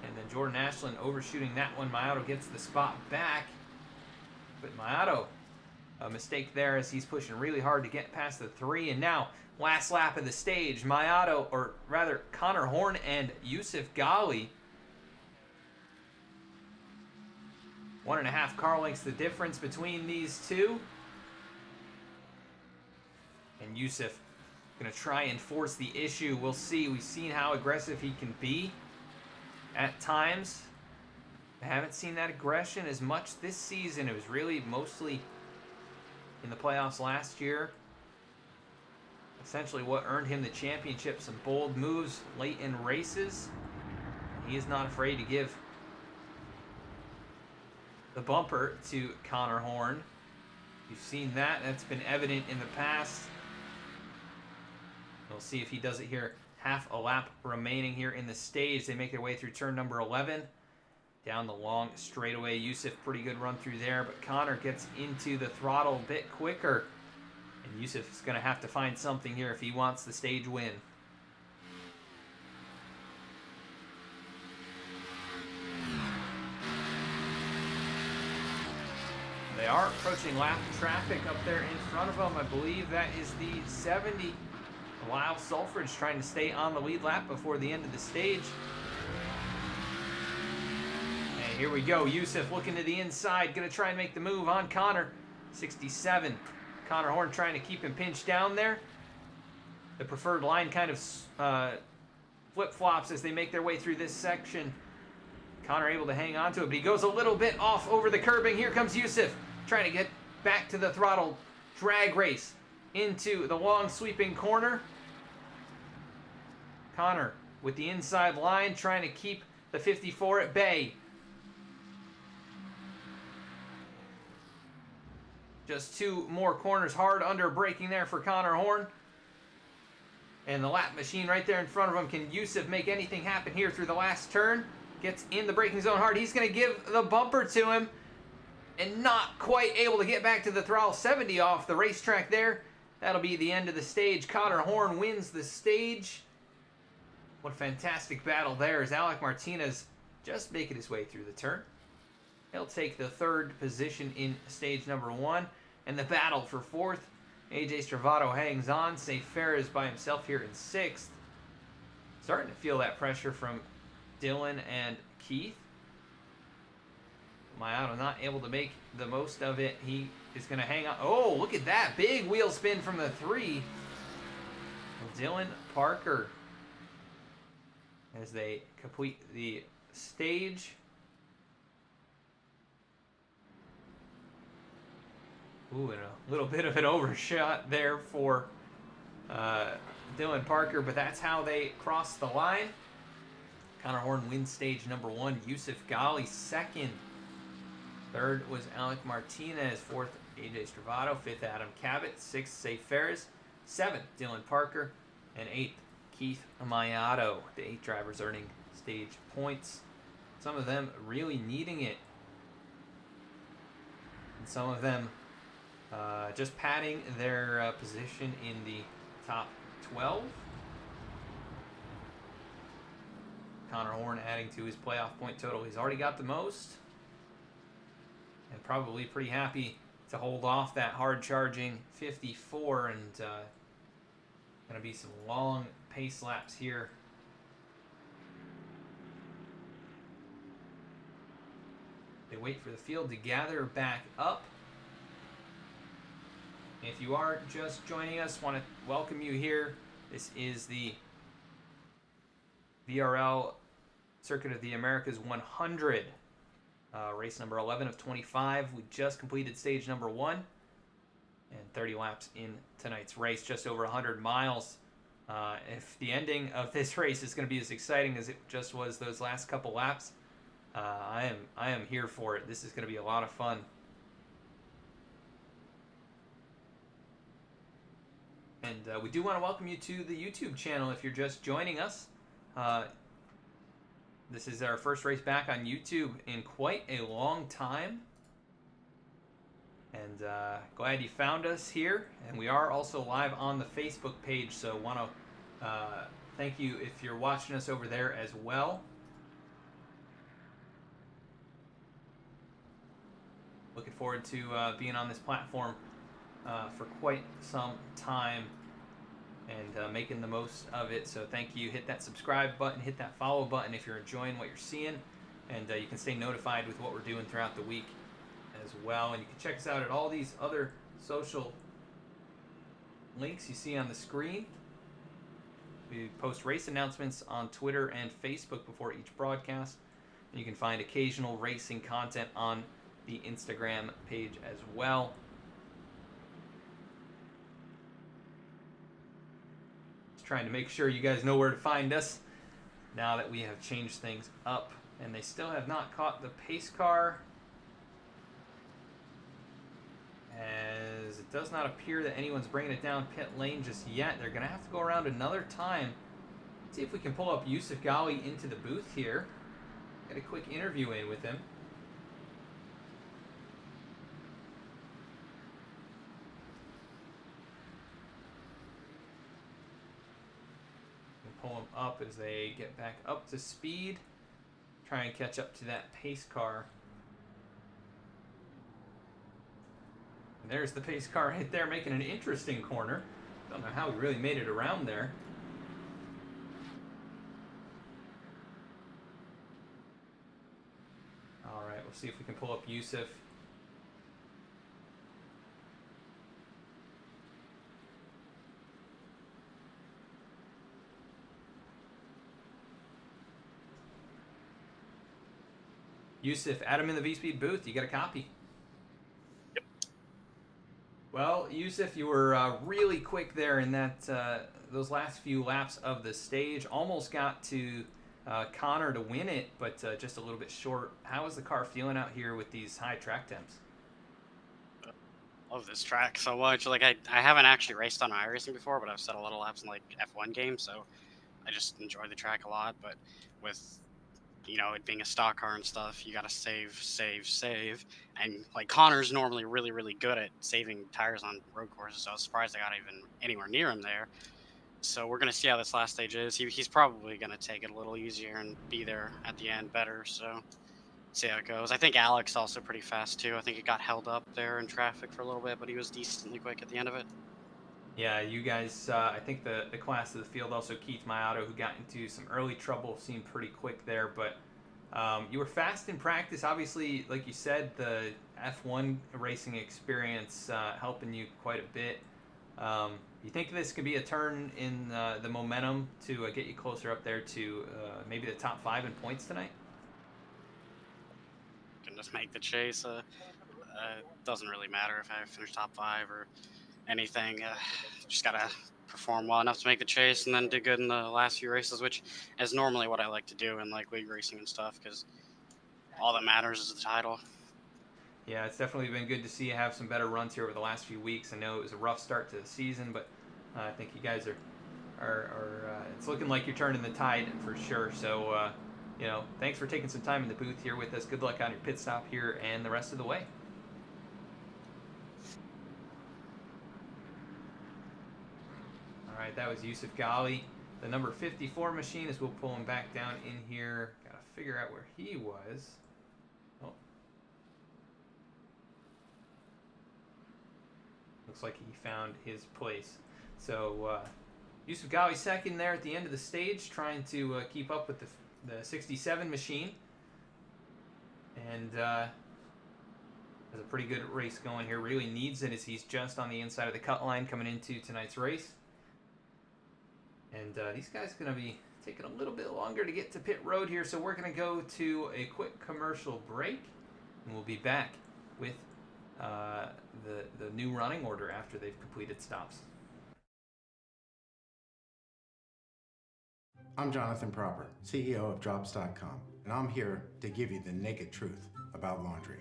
And then Jordan Ashland overshooting that one. Mayato gets the spot back. But Mayato, a mistake there as he's pushing really hard to get past the 3. And now, last lap of the stage, Mayato, or rather Connor Horn and Yusuf Ghali. 1.5 car lengths the difference between these 2. And Yusuf going to try and force the issue. We'll see. We've seen how aggressive he can be at times. I haven't seen that aggression as much this season. It was really mostly in the playoffs last year. Essentially what earned him the championship. Some bold moves late in races. He is not afraid to give the bumper to Connor Horn. You've seen that. That's been evident in the past. We'll see if he does it here. Half a lap remaining here in the stage. They make their way through turn number 11. Down the long straightaway. Yusuf, pretty good run through there, but Connor gets into the throttle a bit quicker. And Yusuf is going to have to find something here if he wants the stage win. They are approaching lap traffic up there in front of them. I believe that is the 70. Lyle Sulfridge trying to stay on the lead lap before the end of the stage. And here we go. Yusuf looking to the inside. Going to try and make the move on Connor. 67. Connor Horn trying to keep him pinched down there. The preferred line kind of flip-flops as they make their way through this section. Connor able to hang on to it, but he goes a little bit off over the curbing. Here comes Yusuf trying to get back to the throttle. Drag race into the long sweeping corner. Connor with the inside line trying to keep the 54 at bay. Just two more corners. Hard under braking there for Connor Horn. And the lap machine right there in front of him. Can Yusuf make anything happen here through the last turn? Gets in the braking zone hard. He's going to give the bumper to him. And not quite able to get back to the throttle. 70 off the racetrack there. That'll be the end of the stage. Connor Horn wins the stage. What a fantastic battle there as Alec Martinez just making his way through the turn. He'll take the third position in stage number 1. And the battle for 4th. AJ Stravato hangs on. Say Ferris by himself here in 6th. Starting to feel that pressure from Dylan and Keith. Mayato not able to make the most of it. He is going to hang on. Oh, look at that. Big wheel spin from the 3. Dylan Parker as they complete the stage. Ooh, and a little bit of an overshot there for Dylan Parker, but that's how they cross the line. Connor Horn wins stage number 1. Yusuf Ghali 2nd. 3rd was Alec Martinez. 4th, AJ Stravato. 5th, Adam Cabot. 6th, Say Ferris. 7th, Dylan Parker. And 8th, Keith Mayato. The 8 drivers earning stage points. Some of them really needing it. And some of them just padding their position in the top 12. Connor Horn adding to his playoff point total. He's already got the most. And probably pretty happy to hold off that hard charging 54. And going to be some long pace laps here. They wait for the field to gather back up. If you are just joining us, want to welcome you here. This is the VRL Circuit of the Americas 100, race number 11 of 25. We just completed stage number 1 and 30 laps in tonight's race, just over 100 miles. If the ending of this race is going to be as exciting as it just was those last couple laps, I am here for it. This is going to be a lot of fun. And we do want to welcome you to the YouTube channel if you're just joining us. This is our first race back on YouTube in quite a long time. And glad you found us here. And we are also live on the Facebook page, so want to thank you if you're watching us over there as well. Looking forward to being on this platform for quite some time and making the most of it. So thank you. Hit that subscribe button, hit that follow button if you're enjoying what you're seeing, and you can stay notified with what we're doing throughout the week as well. And you can check us out at all these other social links you see on the screen. We post race announcements on Twitter and Facebook before each broadcast. And you can find occasional racing content on the Instagram page as well. Just trying to make sure you guys know where to find us now that we have changed things up. And they still have not caught the pace car, as it does not appear that anyone's bringing it down pit lane just yet. They're going to have to go around another time. Let's see if we can pull up Yusuf Ghali into the booth here. Get a quick interview in with him. We'll pull him up as they get back up to speed. Try and catch up to that pace car. And there's the pace car right there making an interesting corner. Don't know how he really made it around there. Alright, we'll see if we can pull up Yusuf. Yusuf, Adam in the V-Speed booth, you got a copy? Yep. Well, Yusuf, you were really quick there in that those last few laps of the stage. Almost got to Connor to win it, but just a little bit short. How is the car feeling out here with these high track temps? Love this track so much. Like I haven't actually raced on iRacing before, but I've set a lot of laps in like F1 games, so I just enjoy the track a lot. But with it being a stock car and stuff, you gotta save. And like Connor's normally really good at saving tires on road courses, so I was surprised I got even anywhere near him there. So we're gonna see how this last stage is. He's probably gonna take it a little easier and be there at the end better, so see how it goes. I think Alex also pretty fast too. I think it got held up there in traffic for a little bit, but he was decently quick at the end of it. Yeah, you guys, I think the class of the field, also Keith Mayato, who got into some early trouble, seemed pretty quick there, but you were fast in practice. Obviously, like you said, the F1 racing experience helping you quite a bit. You think this could be a turn in the momentum to get you closer up there to maybe the top 5 in points tonight? Can just make the chase. Doesn't really matter if I finish top 5 or anything. Just gotta perform well enough to make the chase and then do good in the last few races, which is normally what I like to do in like league racing and stuff, because all that matters is the title. Yeah, it's definitely been good to see you have some better runs here over the last few weeks. I know it was a rough start to the season, but I think you guys are it's looking like you're turning the tide for sure. So thanks for taking some time in the booth here with us. Good luck on your pit stop here and the rest of the way. All right, that was Yusuf Ghali, the number 54 machine, as we'll pull him back down in here. Got to figure out where he was. Oh. Looks like he found his place. So Yusuf Ghali second there at the end of the stage, trying to keep up with the 67 machine. And has a pretty good race going here. Really needs it as he's just on the inside of the cut line coming into tonight's race. And these guys are going to be taking a little bit longer to get to pit road here, so we're going to go to a quick commercial break, and we'll be back with the new running order after they've completed stops. I'm Jonathan Proper, CEO of Drops.com, and I'm here to give you the naked truth about laundry.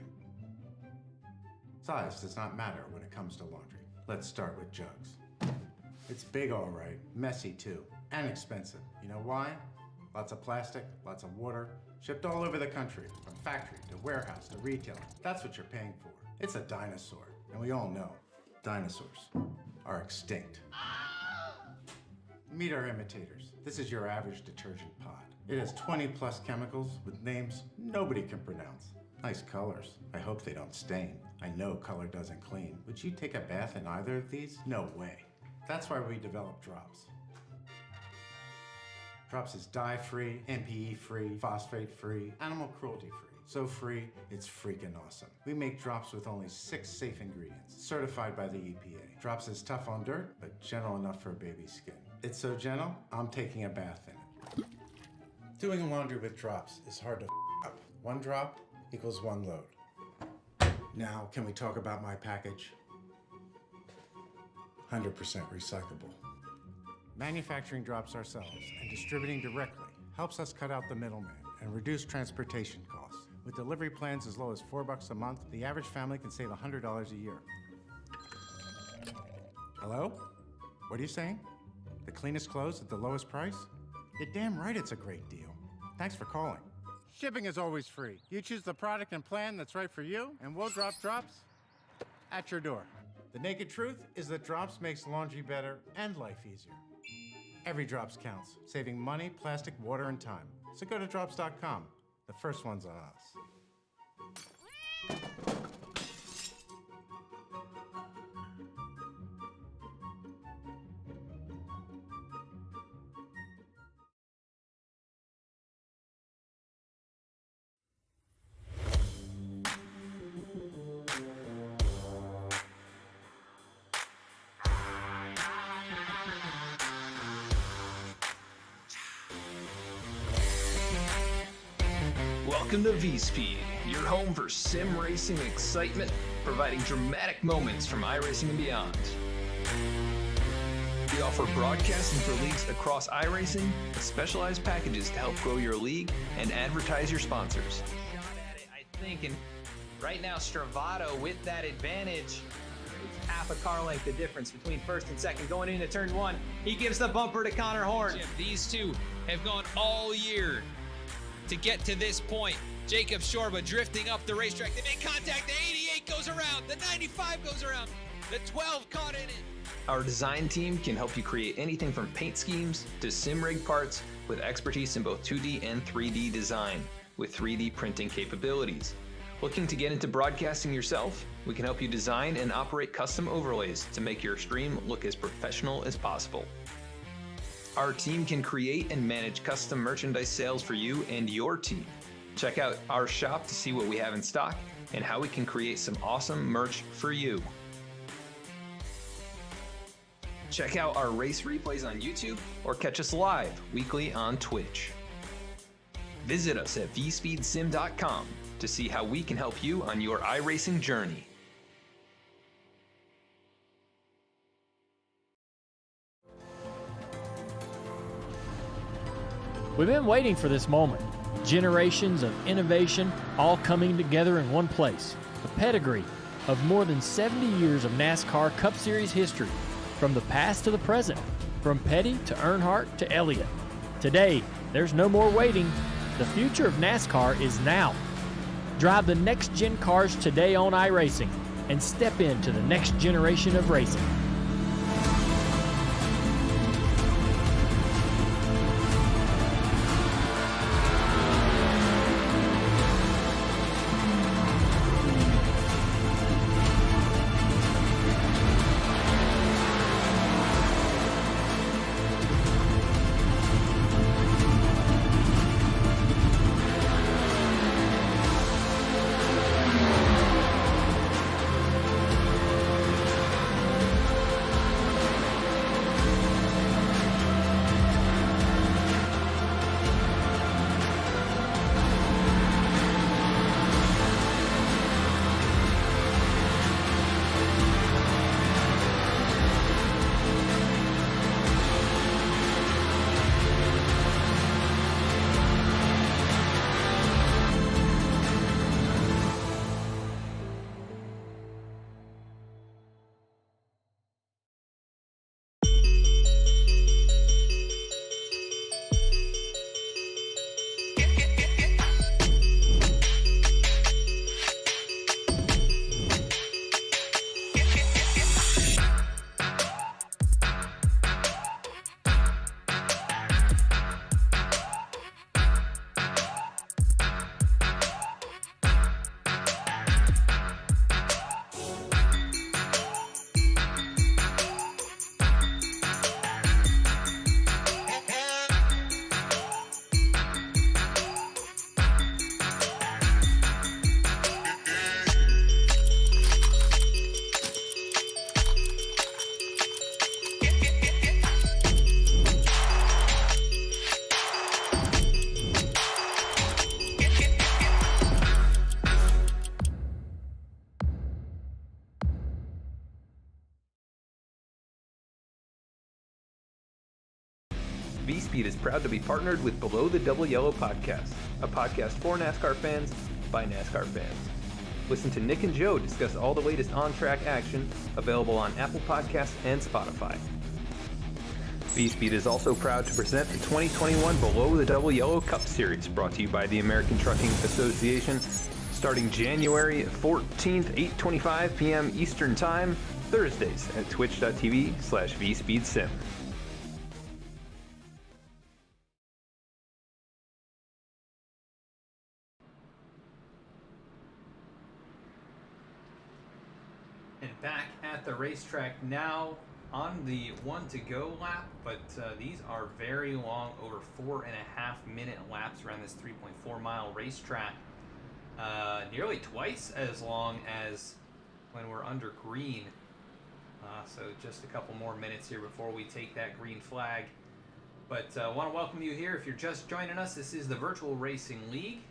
Size does not matter when it comes to laundry. Let's start with jugs. It's big, all right, messy too, and expensive. You know why? Lots of plastic, lots of water, shipped all over the country, from factory to warehouse to retailer. That's what you're paying for. It's a dinosaur, and we all know dinosaurs are extinct. Meet our imitators. This is your average detergent pod. It has 20 plus chemicals with names nobody can pronounce. Nice colors. I hope they don't stain. I know color doesn't clean. Would you take a bath in either of these? No way. That's why we developed Drops. Drops is dye-free, MPE-free, phosphate-free, animal cruelty-free. So free, it's freaking awesome. We make drops with only 6 safe ingredients, certified by the EPA. Drops is tough on dirt, but gentle enough for a baby's skin. It's so gentle, I'm taking a bath in it. Doing laundry with drops is hard to up. 1 drop equals 1 load. Now, can we talk about my package? 100% recyclable. Manufacturing drops ourselves and distributing directly helps us cut out the middleman and reduce transportation costs. With delivery plans as low as $4 a month, the average family can save $100 a year. Hello? What are you saying? The cleanest clothes at the lowest price? You're damn right it's a great deal. Thanks for calling. Shipping is always free. You choose the product and plan that's right for you, and we'll drop drops at your door. The naked truth is that drops makes laundry better and life easier. Every drops counts, saving money, plastic, water, and time. So go to drops.com. The first one's on us. Welcome to V-Speed, your home for sim racing excitement, providing dramatic moments from iRacing and beyond. We offer broadcasting for leagues across iRacing, with specialized packages to help grow your league and advertise your sponsors. Shot at it, I think, and right now Stravato with that advantage. It's half a car length the difference between first and second going into turn 1. He gives the bumper to Connor Horn. These two have gone all year to get to this point. Jacob Shorba drifting up the racetrack. They make contact. The 88 goes around. The 95 goes around. The 12 caught in it. Our design team can help you create anything from paint schemes to sim rig parts with expertise in both 2D and 3D design with 3D printing capabilities. Looking to get into broadcasting yourself? We can help you design and operate custom overlays to make your stream look as professional as possible. Our team can create and manage custom merchandise sales for you and your team. Check out our shop to see what we have in stock and how we can create some awesome merch for you. Check out our race replays on YouTube or catch us live weekly on Twitch. Visit us at vspeedsim.com to see how we can help you on your iRacing journey. We've been waiting for this moment. Generations of innovation all coming together in one place. A pedigree of more than 70 years of NASCAR Cup Series history, from the past to the present, from Petty to Earnhardt to Elliott. Today, there's no more waiting. The future of NASCAR is now. Drive the next-gen cars today on iRacing and step into the next generation of racing. V-Speed is proud to be partnered with Below the Double Yellow podcast, a podcast for NASCAR fans by NASCAR fans. Listen to Nick and Joe discuss all the latest on-track action, available on Apple Podcasts and Spotify. V-Speed is also proud to present the 2021 Below the Double Yellow Cup Series, brought to you by the American Trucking Association, starting January 14th, 8:25 p.m. Eastern Time, Thursdays at twitch.tv/VSpeedSim. And back at the racetrack now on the 1-to-go lap, but these are very long, over 4.5-minute laps around this 3.4-mile racetrack. Nearly twice as long as when we're under green. So just a couple more minutes here before we take that green flag. But I want to welcome you here. If you're just joining us, this is the Virtual Racing League.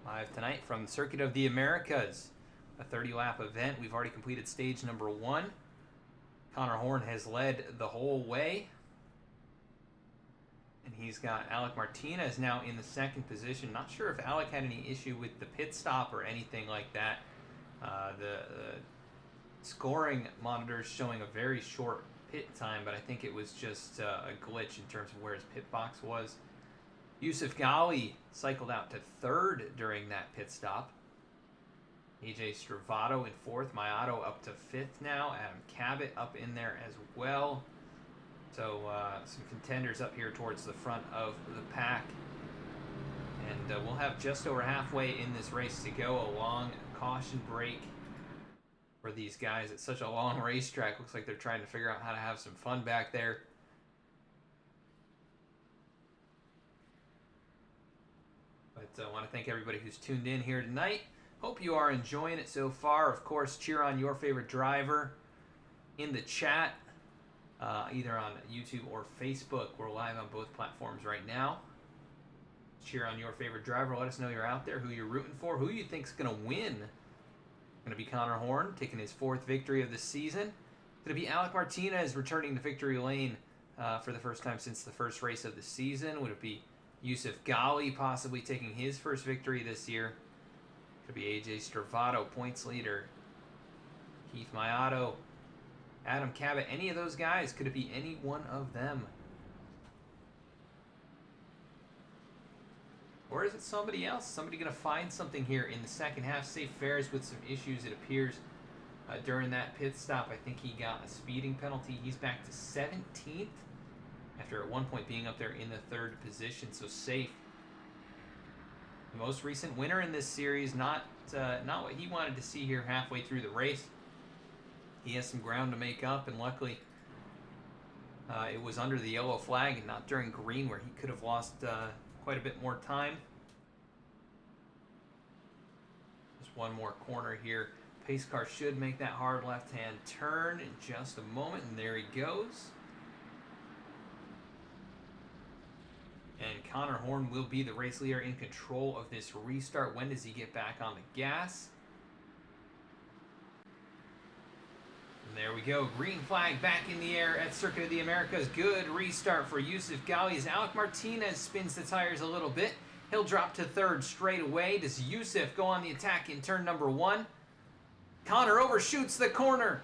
Live tonight from Circuit of the Americas. A 30-lap event. We've already completed stage number 1. Connor Horn has led the whole way. And he's got Alec Martinez now in the second position. Not sure if Alec had any issue with the pit stop or anything like that. The scoring monitor is showing a very short pit time, but I think it was just a glitch in terms of where his pit box was. Yusuf Ghali cycled out to third during that pit stop. AJ Stravato in fourth. Mayato up to fifth now. Adam Cabot up in there as well. So some contenders up here towards the front of the pack. And we'll have just over halfway in this race to go. A long caution break for these guys. It's such a long racetrack. Looks like they're trying to figure out how to have some fun back there. But I want to thank everybody who's tuned in here tonight. Hope you are enjoying it so far. Of course, cheer on your favorite driver in the chat, either on YouTube or Facebook. We're live on both platforms right now. Cheer on your favorite driver. Let us know you're out there, who you're rooting for, who you think's going to win. Going to be Connor Horn, taking his 4th victory of the season. Going to be Alec Martinez returning to victory lane for the first time since the first race of the season. Would it be Yusuf Ghali possibly taking his first victory this year? Could be AJ Stravato, points leader. Keith Mayato, Adam Cabot, any of those guys. Could it be any one of them? Or is it somebody else? Somebody going to find something here in the second half. Safe Ferris with some issues, it appears, during that pit stop. I think he got a speeding penalty. He's back to 17th after at one point being up there in the 3rd position. So Safe, the most recent winner in this series, not what he wanted to see here halfway through the race. He has some ground to make up, and luckily it was under the yellow flag and not during green, where he could have lost quite a bit more time. Just one more corner here. Pace car should make that hard left-hand turn in just a moment, and there he goes. And Connor Horn will be the race leader in control of this restart. When does he get back on the gas? And there we go. Green flag back in the air at Circuit of the Americas. Good restart for Yusuf Ghali as Alec Martinez spins the tires a little bit. He'll drop to 3rd straight away. Does Yusuf go on the attack in turn number 1? Connor overshoots the corner.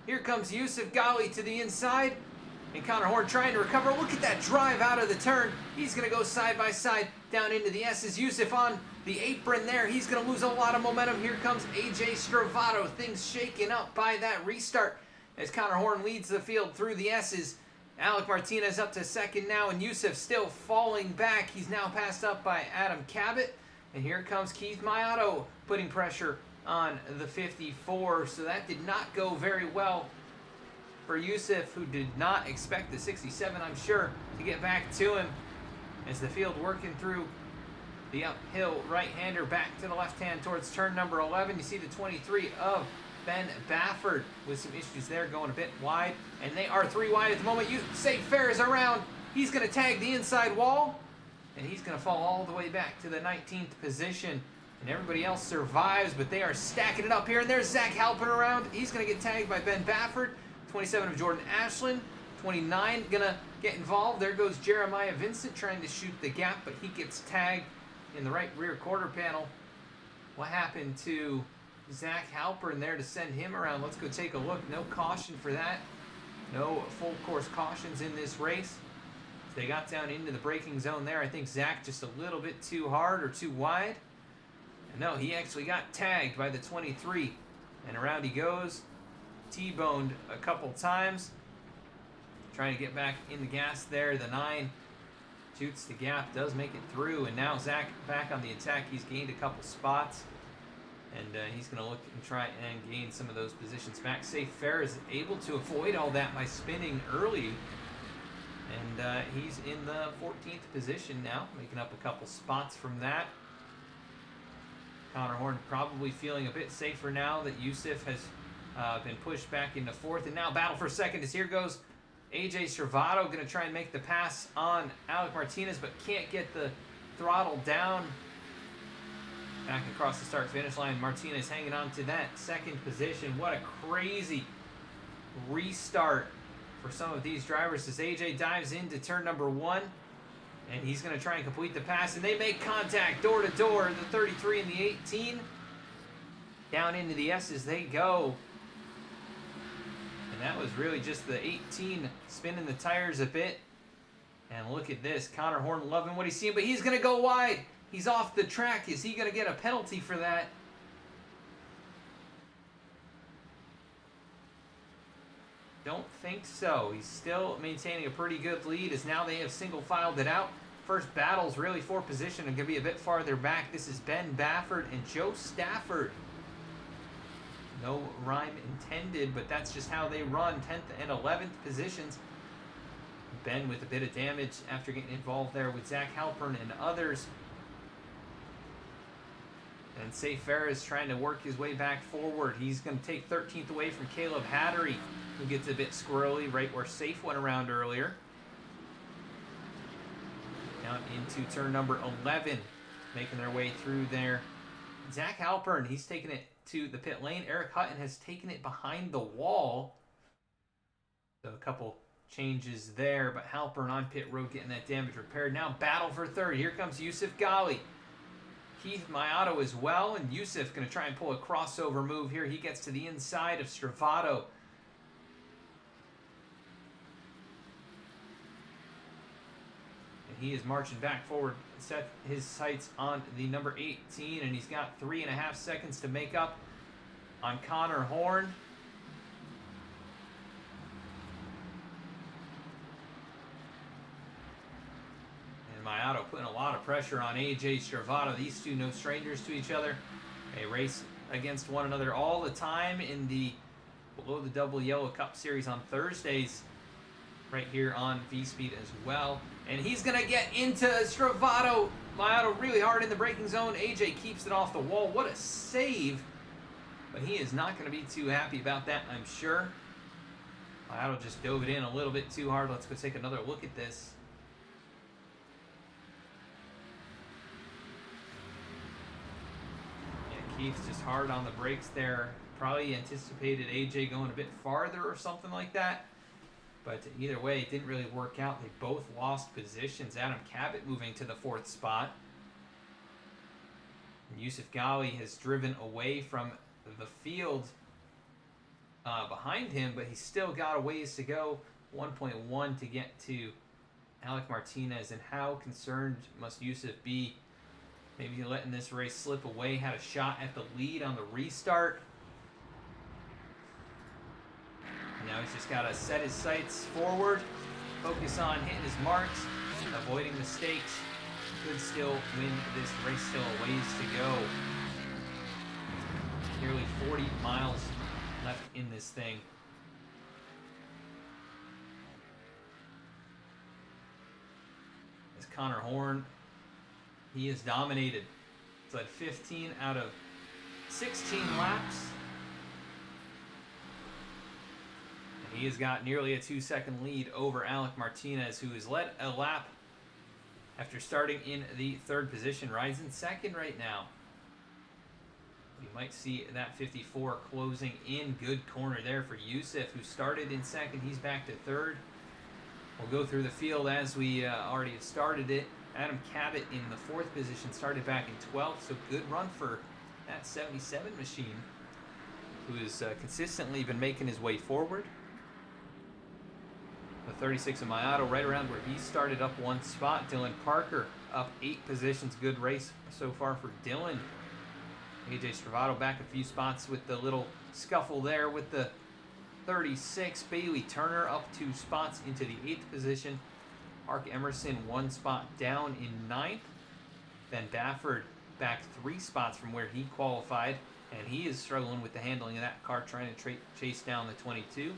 Here comes Yusuf Ghali to the inside. And Connor Horn trying to recover. Look at that drive out of the turn. He's going to go side by side down into the S's. Yusuf on the apron there. He's going to lose a lot of momentum. Here comes AJ Stravato. Things shaken up by that restart as Connor Horn leads the field through the S's. Alec Martinez up to 2nd now, and Yusuf still falling back. He's now passed up by Adam Cabot. And here comes Keith Mayato putting pressure on the 54. So that did not go very well for Yusuf, who did not expect the 67, I'm sure, to get back to him as the field working through the uphill right-hander back to the left hand towards turn number 11. You see the 23 of Ben Baffert with some issues there, going a bit wide, and they are 3 wide at the moment. Safe Ferris around. He's going to tag the inside wall, and he's going to fall all the way back to the 19th position. And everybody else survives, but they are stacking it up here. And there's Zach Halpin around. He's going to get tagged by Ben Baffert. 27 of Jordan Ashland. 29 gonna get involved. There goes Jeremiah Vincent trying to shoot the gap, but he gets tagged in the right rear quarter panel. What happened to Zach Halpern there to send him around? Let's go take a look. No caution for that. No full course cautions in this race. They got down into the braking zone there. I think Zach just a little bit too hard or too wide. And no, he actually got tagged by the 23. And around he goes. T-boned a couple times. Trying to get back in the gas there. The 9 shoots the gap, does make it through. And now Zach back on the attack. He's gained a couple spots. And he's going to look and try and gain some of those positions back. Safe Fair is able to avoid all that by spinning early. And he's in the 14th position now, making up a couple spots from that. Connor Horn probably feeling a bit safer now that Yusuf has been pushed back into 4th. And now battle for 2nd as here goes AJ Stravato, going to try and make the pass on Alec Martinez, but can't get the throttle down. Back across the start-finish line, Martinez hanging on to that 2nd position. What a crazy restart for some of these drivers as AJ dives into turn number 1. And he's going to try and complete the pass. And they make contact door to door. The 33 and the 18. Down into the S's they go. And that was really just the 18 spinning the tires a bit. And look at this. Connor Horn loving what he's seeing. But he's going to go wide. He's off the track. Is he going to get a penalty for that? Don't think so. He's still maintaining a pretty good lead as now they have single filed it out. First battle's really for position and going to be a bit farther back. This is Ben Baffert and Joe Stafford. No rhyme intended, but that's just how they run. 10th and 11th positions. Ben with a bit of damage after getting involved there with Zach Halpern and others. And Safe Fair is trying to work his way back forward. He's going to take 13th away from Caleb Hattery, who gets a bit squirrely right where Safe went around earlier. Down into turn number 11, making their way through there. Zach Halpern, he's taking it to the pit lane. Eric Hutton has taken it behind the wall. So a couple changes there, but Halpern on pit road getting that damage repaired. Now battle for 3rd. Here comes Yusuf Ghali. Keith Mayato as well, and Yusuf going to try and pull a crossover move here. He gets to the inside of Stravato. And he is marching back forward, set his sights on the number 18, and he's got 3.5 seconds to make up on Connor Horn. Mayato putting a lot of pressure on AJ Stravato. These two no strangers to each other. They race against one another all the time in the Below the Double Yellow Cup Series on Thursdays. Right here on V-Speed as well. And he's going to get into Stravato. Mayato really hard in the braking zone. AJ keeps it off the wall. What a save. But he is not going to be too happy about that, I'm sure. Mayato just dove it in a little bit too hard. Let's go take another look at this. Keith's just hard on the brakes there. Probably anticipated AJ going a bit farther or something like that. But either way, it didn't really work out. They both lost positions. Adam Cabot moving to the 4th spot. And Yusuf Ghali has driven away from the field behind him, but he's still got a ways to go. 1.1 to get to Alec Martinez. And how concerned must Yusuf be? Maybe letting this race slip away. Had a shot at the lead on the restart. Now he's just got to set his sights forward, focus on hitting his marks, avoiding mistakes. Could still win this race, still a ways to go. Nearly 40 miles left in this thing. As Connor Horn, he is dominated. It's like 15 out of 16 laps. And he has got nearly a 2-second lead over Alec Martinez, who has led a lap after starting in the 3rd position. Rides in 2nd right now. You might see that 54 closing in. Good corner there for Yusuf, who started in 2nd. He's back to 3rd. We'll go through the field as we already have started it. Adam Cabot in the 4th position, started back in 12th, so good run for that 77 machine, who has consistently been making his way forward. The 36 of Mayato right around where he started, up 1 spot. Dylan Parker up 8 positions. Good race so far for Dylan. AJ Stravato back a few spots with the little scuffle there with the 36. Bailey Turner up 2 spots into the 8th position. Mark Emerson 1 spot down in 9th. Ben Bafford back 3 spots from where he qualified, and he is struggling with the handling of that car, trying to chase down the 22.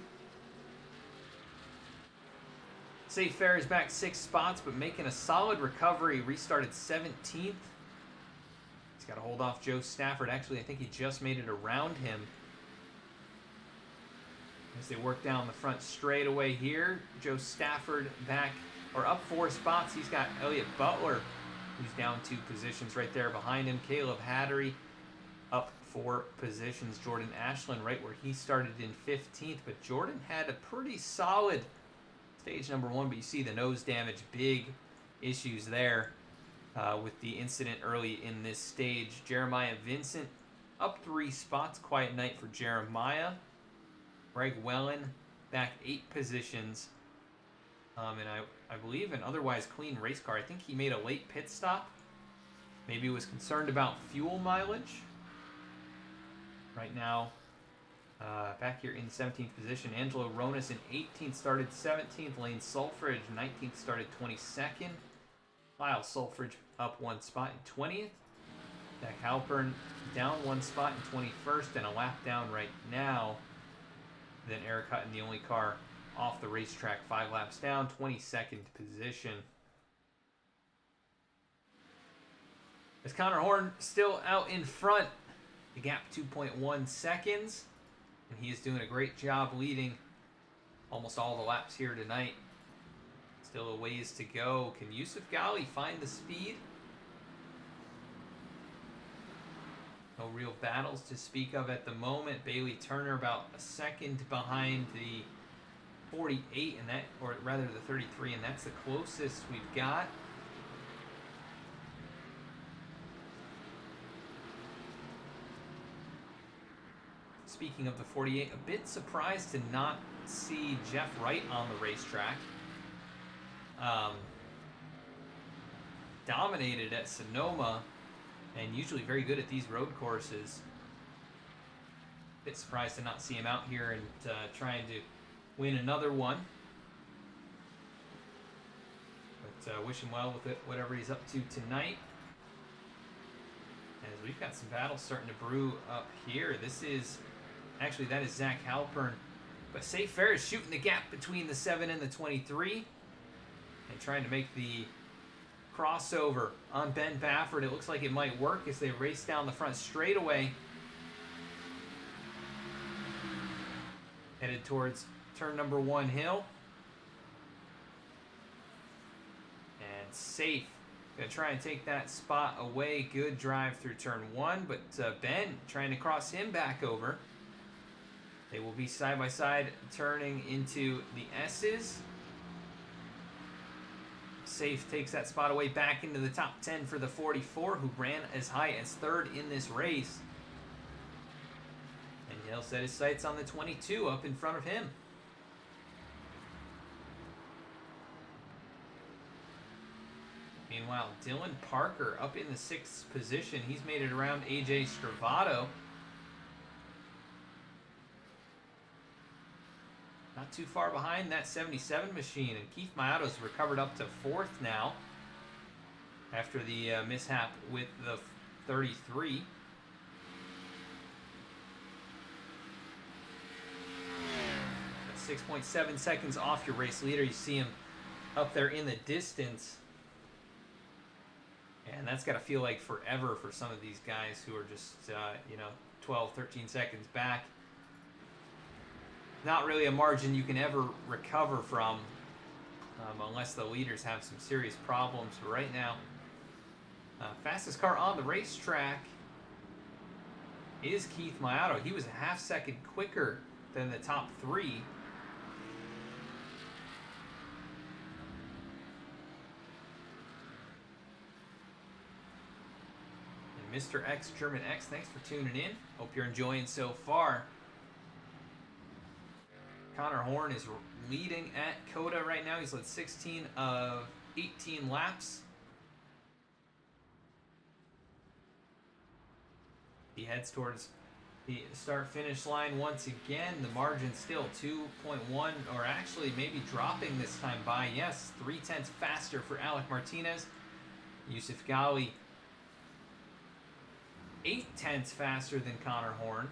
Safe Fair is back 6 spots, but making a solid recovery. Restarted 17th. He's got to hold off Joe Stafford. Actually, I think he just made it around him. As they work down the front straightaway here, Joe Stafford back, or up 4 spots. He's got Elliott Butler, who's down 2 positions right there behind him. Caleb Hattery up 4 positions. Jordan Ashland right where he started in 15th, but Jordan had a pretty solid stage number 1, but you see the nose damage, big issues there with the incident early in this stage. Jeremiah Vincent up 3 spots. Quiet night for Jeremiah. Greg Wellen back 8 positions. And I believe an otherwise clean race car. I think he made a late pit stop. Maybe was concerned about fuel mileage. Right now, back here in 17th position, Angelo Ronas in 18th, started 17th. Lane Sulfridge, 19th, started 22nd. Lyle Sulfridge up 1 spot in 20th. Zach Halpern down 1 spot in 21st, and a lap down right now. Then Eric Hutton, the only car off the racetrack, 5 laps down, 22nd position. As Connor Horn still out in front, the gap 2.1 seconds. And he is doing a great job leading almost all the laps here tonight. Still a ways to go. Can Yusuf Ghali find the speed? No real battles to speak of at the moment. Bailey Turner about a second behind the 48, and that, or rather the 33, and that's the closest we've got. Speaking of the 48, a bit surprised to not see Jeff Wright on the racetrack. Dominated at Sonoma, and usually very good at these road courses. Bit surprised to not see him out here and trying to win another one. But wish him well with it, whatever he's up to tonight. As we've got some battles starting to brew up here. This is, actually that is Zach Halpern. But Safe Fair is shooting the gap between the 7 and the 23. And trying to make the crossover on Ben Bafford. It looks like it might work as they race down the front straightaway. Headed towards turn number 1 hill. And Safe gonna try and take that spot away. Good drive through turn 1, but Ben trying to cross him back over. They will be side by side turning into the S's. Safe takes that spot away back into the top 10 for the 44, who ran as high as 3rd in this race. And he'll set his sights on the 22 up in front of him. Meanwhile, Dylan Parker up in the 6th position. He's made it around AJ Stravato. Not too far behind that 77 machine, and Keith Mayato's recovered up to 4th now after the mishap with the 33. That's 6.7 seconds off your race leader. You see him up there in the distance, and that's got to feel like forever for some of these guys who are just 12, 13 seconds back. Not really a margin you can ever recover from unless the leaders have some serious problems. But right now, fastest car on the racetrack is Keith Mayato. He was a half second quicker than the top 3. Mr. X German X, thanks for tuning in. Hope you're enjoying so far. Connor Horn is leading at COTA right now. He's led 16 of 18 laps. He heads towards the start-finish line once again. The margin still 2.1, or actually maybe dropping this time by. Yes, 0.3 faster for Alec Martinez. Yusuf Ghali 0.8 faster than Connor Horn.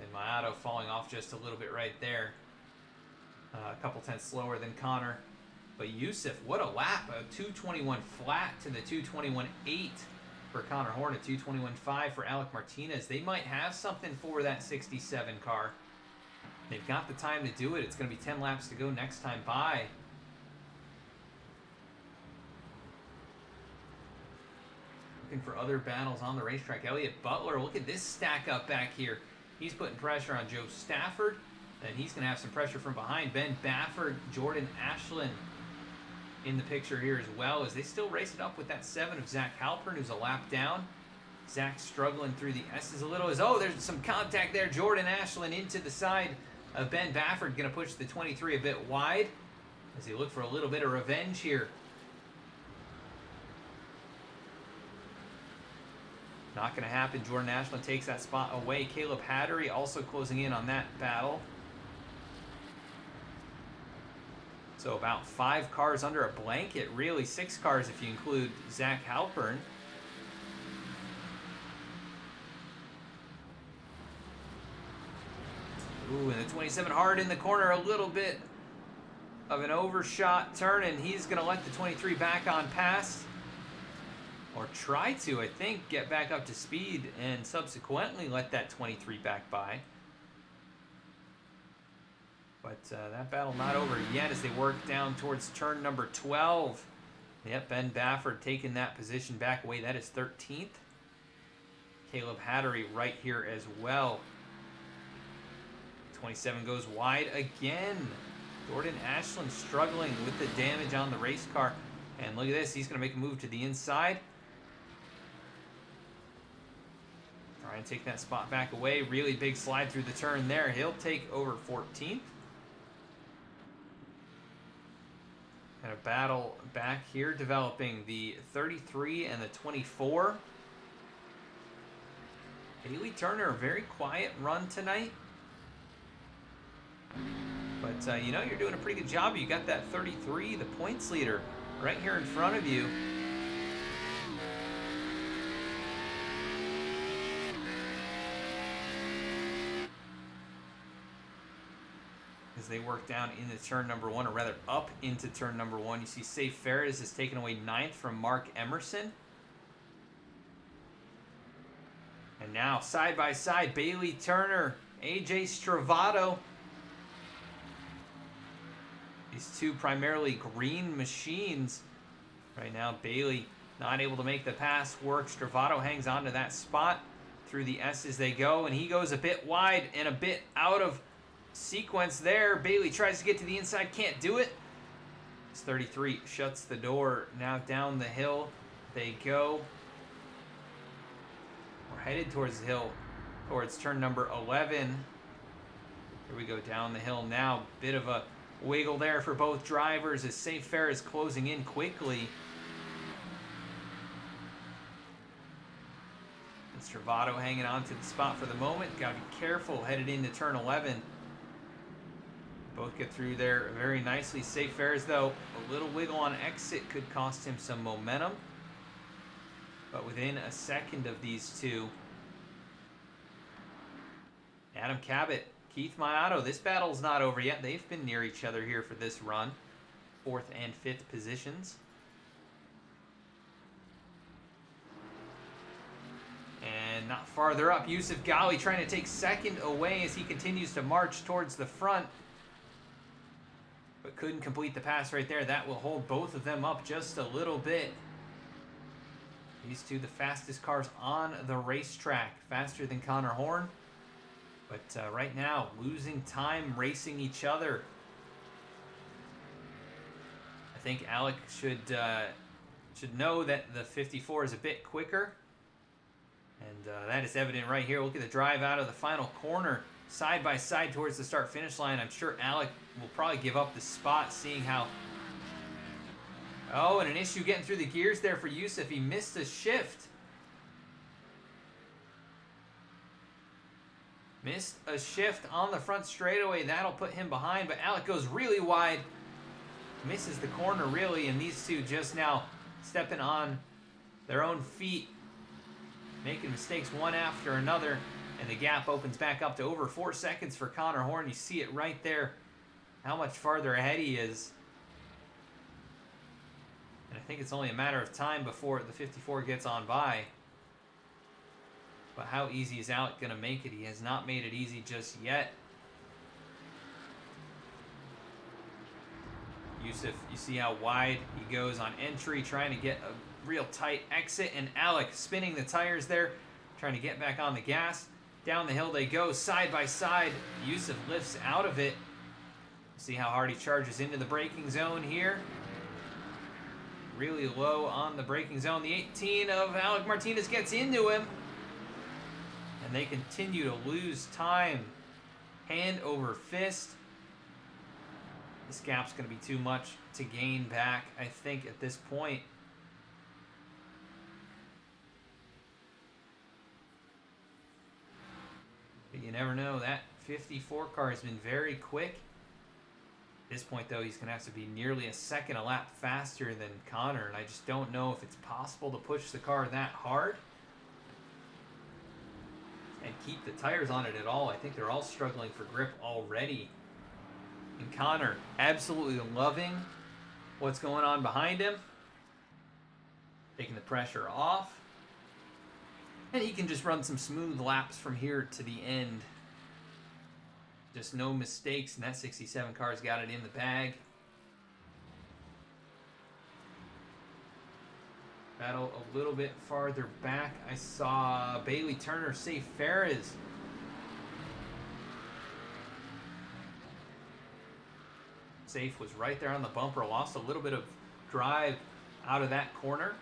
And Mayato falling off just a little bit right there. A couple tenths slower than Connor. But Yusuf, what a lap. A 2:21 flat to the 2:21.8 for Connor Horn. A 2:21.5 for Alec Martinez. They might have something for that 67 car. They've got the time to do it. It's going to be 10 laps to go next time by. Looking for other battles on the racetrack. Elliott Butler, look at this stack up back here. He's putting pressure on Joe Stafford, and he's going to have some pressure from behind. Ben Baffert, Jordan Ashland in the picture here as well, as they still race it up with that 7 of Zach Halpern, who's a lap down. Zach struggling through the S's a little. There's some contact there. Jordan Ashland into the side of Ben Baffert, going to push the 23 a bit wide as they look for a little bit of revenge here. Not going to happen. Jordan Ashland takes that spot away. Caleb Hattery also closing in on that battle. So about 5 cars under a blanket. Really 6 cars if you include Zach Halpern. Ooh, and the 27 hard in the corner. A little bit of an overshot turn, and he's going to let the 23 back on past. Or try to, I think, get back up to speed and subsequently let that 23 back by. But that battle not over yet as they work down towards turn number 12. Yep, Ben Baffert taking that position back away. That is 13th. Caleb Hattery right here as well. 27 goes wide again. Jordan Ashland struggling with the damage on the race car. And look at this, he's going to make a move to the inside. Try and take that spot back away. Really big slide through the turn there. He'll take over 14th. Kind of battle back here, developing the 33 and the 24. Haley Turner, a very quiet run tonight. But, you know, you're doing a pretty good job. You got that 33, the points leader, right here in front of you. As they work down into turn number 1, or rather up into turn number 1. You see Safe Ferris is taken away 9th from Mark Emerson. And now, side by side, Bailey Turner, AJ Stravato. These two primarily green machines. Right now, Bailey not able to make the pass work. Stravato hangs on to that spot. Through the S's they go, and he goes a bit wide and a bit out of sequence there. Bailey tries to get to the inside, can't do it. This 33 shuts the door. Now down the hill they go. We're headed towards the hill, towards turn number 11. Here we go down the hill now. Bit of a wiggle there for both drivers as Safe Fair is closing in quickly. And Stravato hanging on to the spot for the moment. Got to be careful headed into turn 11. Both get through there very nicely. Safe Fares, though, a little wiggle on exit could cost him some momentum. But within a second of these two, Adam Cabot, Keith Mayato, this battle's not over yet. They've been near each other here for this run. 4th and 5th positions. And not farther up, Yusuf Ghali trying to take 2nd away as he continues to march towards the front. But couldn't complete the pass right there. That will hold both of them up just a little bit. These two, the fastest cars on the racetrack. Faster than Connor Horn. But right now, losing time racing each other. I think Alec should know that the 54 is a bit quicker. And that is evident right here. Look at the drive out of the final corner, side by side towards the start-finish line. I'm sure Alec will probably give up the spot, seeing how... Oh, and an issue getting through the gears there for Yusuf. He missed a shift. Missed a shift on the front straightaway. That'll put him behind, but Alec goes really wide. Misses the corner, really, and these two just now stepping on their own feet, making mistakes one after another, and the gap opens back up to over 4 seconds for Connor Horn. You see it right there, how much farther ahead he is. And I think it's only a matter of time before the 54 gets on by. But how easy is Alec going to make it? He has not made it easy just yet. Yusuf, you see how wide he goes on entry, trying to get a real tight exit, and Alec spinning the tires there, trying to get back on the gas. Down the hill they go, side by side. Yusuf lifts out of it. See how hard he charges into the braking zone here. Really low on the braking zone. The 18 of Alec Martinez gets into him. And they continue to lose time. Hand over fist. This gap's going to be too much to gain back, I think, at this point. But you never know. That 54 car has been very quick. At this point, though, he's going to have to be nearly a second a lap faster than Connor, and I just don't know if it's possible to push the car that hard and keep the tires on it at all. I think they're all struggling for grip already. And Connor absolutely loving what's going on behind him. Taking the pressure off. And he can just run some smooth laps from here to the end. Just no mistakes, and that 67 car's got it in the bag. Battle a little bit farther back. I saw Bailey Turner save Ferris. Safe was right there on the bumper. Lost a little bit of drive out of that corner.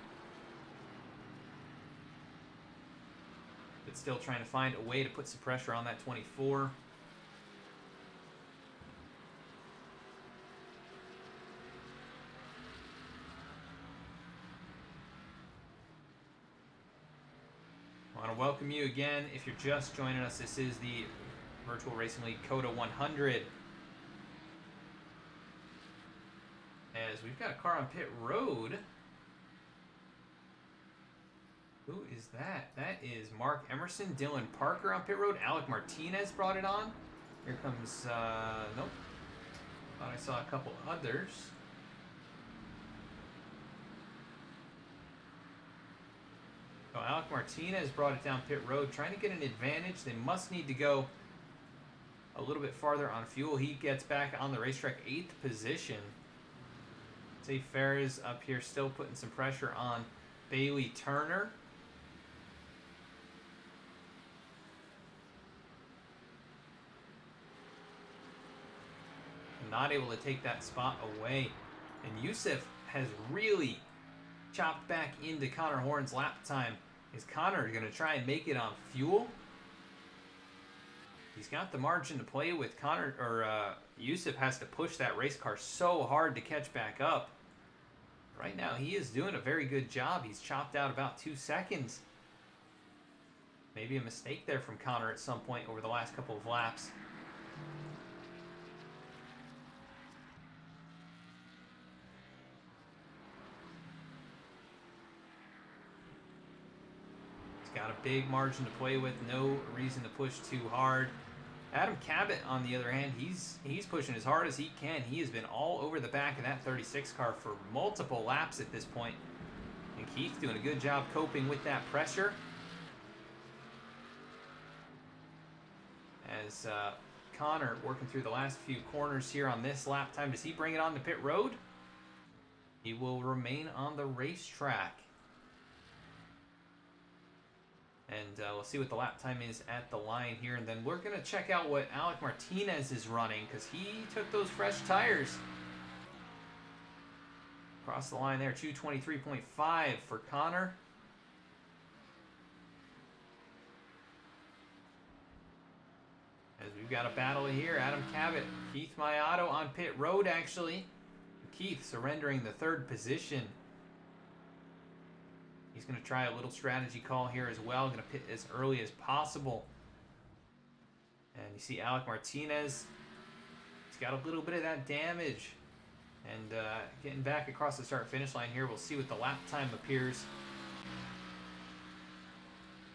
But still trying to find a way to put some pressure on that 24. I want to welcome you again. If you're just joining us, this is the Virtual Racing League COTA 100. As we've got a car on pit road. Who is that? That is Mark Emerson, Dylan Parker on pit road. Alec Martinez brought it on. Here comes, nope. Thought I saw a couple others. So Alec Martinez brought it down pit road, trying to get an advantage. They must need to go a little bit farther on fuel. He gets back on the racetrack, 8th position. See Ferris up here still putting some pressure on Bailey Turner. Not able to take that spot away. And Yusuf has really chopped back into Connor Horn's lap time. Is Connor going to try and make it on fuel? He's got the margin to play with. Yusuf has to push that race car so hard to catch back up. Right now, he is doing a very good job. He's chopped out about 2 seconds. Maybe a mistake there from Connor at some point over the last couple of laps. Got a big margin to play with, no reason to push too hard. Adam Cabot, on the other hand, he's pushing as hard as he can. He has been all over the back of that 36 car for multiple laps at this point. And Keith doing a good job coping with that pressure. As Connor working through the last few corners here on this lap time. Does he bring it on to pit road? He will remain on the racetrack. And we'll see what the lap time is at the line here. And then we're going to check out what Alec Martinez is running, because he took those fresh tires. Across the line there, 223.5 for Connor. got a battle here. Adam Cabot, Keith Mayato on pit road, actually. Keith surrendering the third position. He's going to try a little strategy call here as well. Going to pit as early as possible. And you see Alec Martinez. He's got a little bit of that damage. And getting back across the start-finish line here. We'll see what the lap time appears.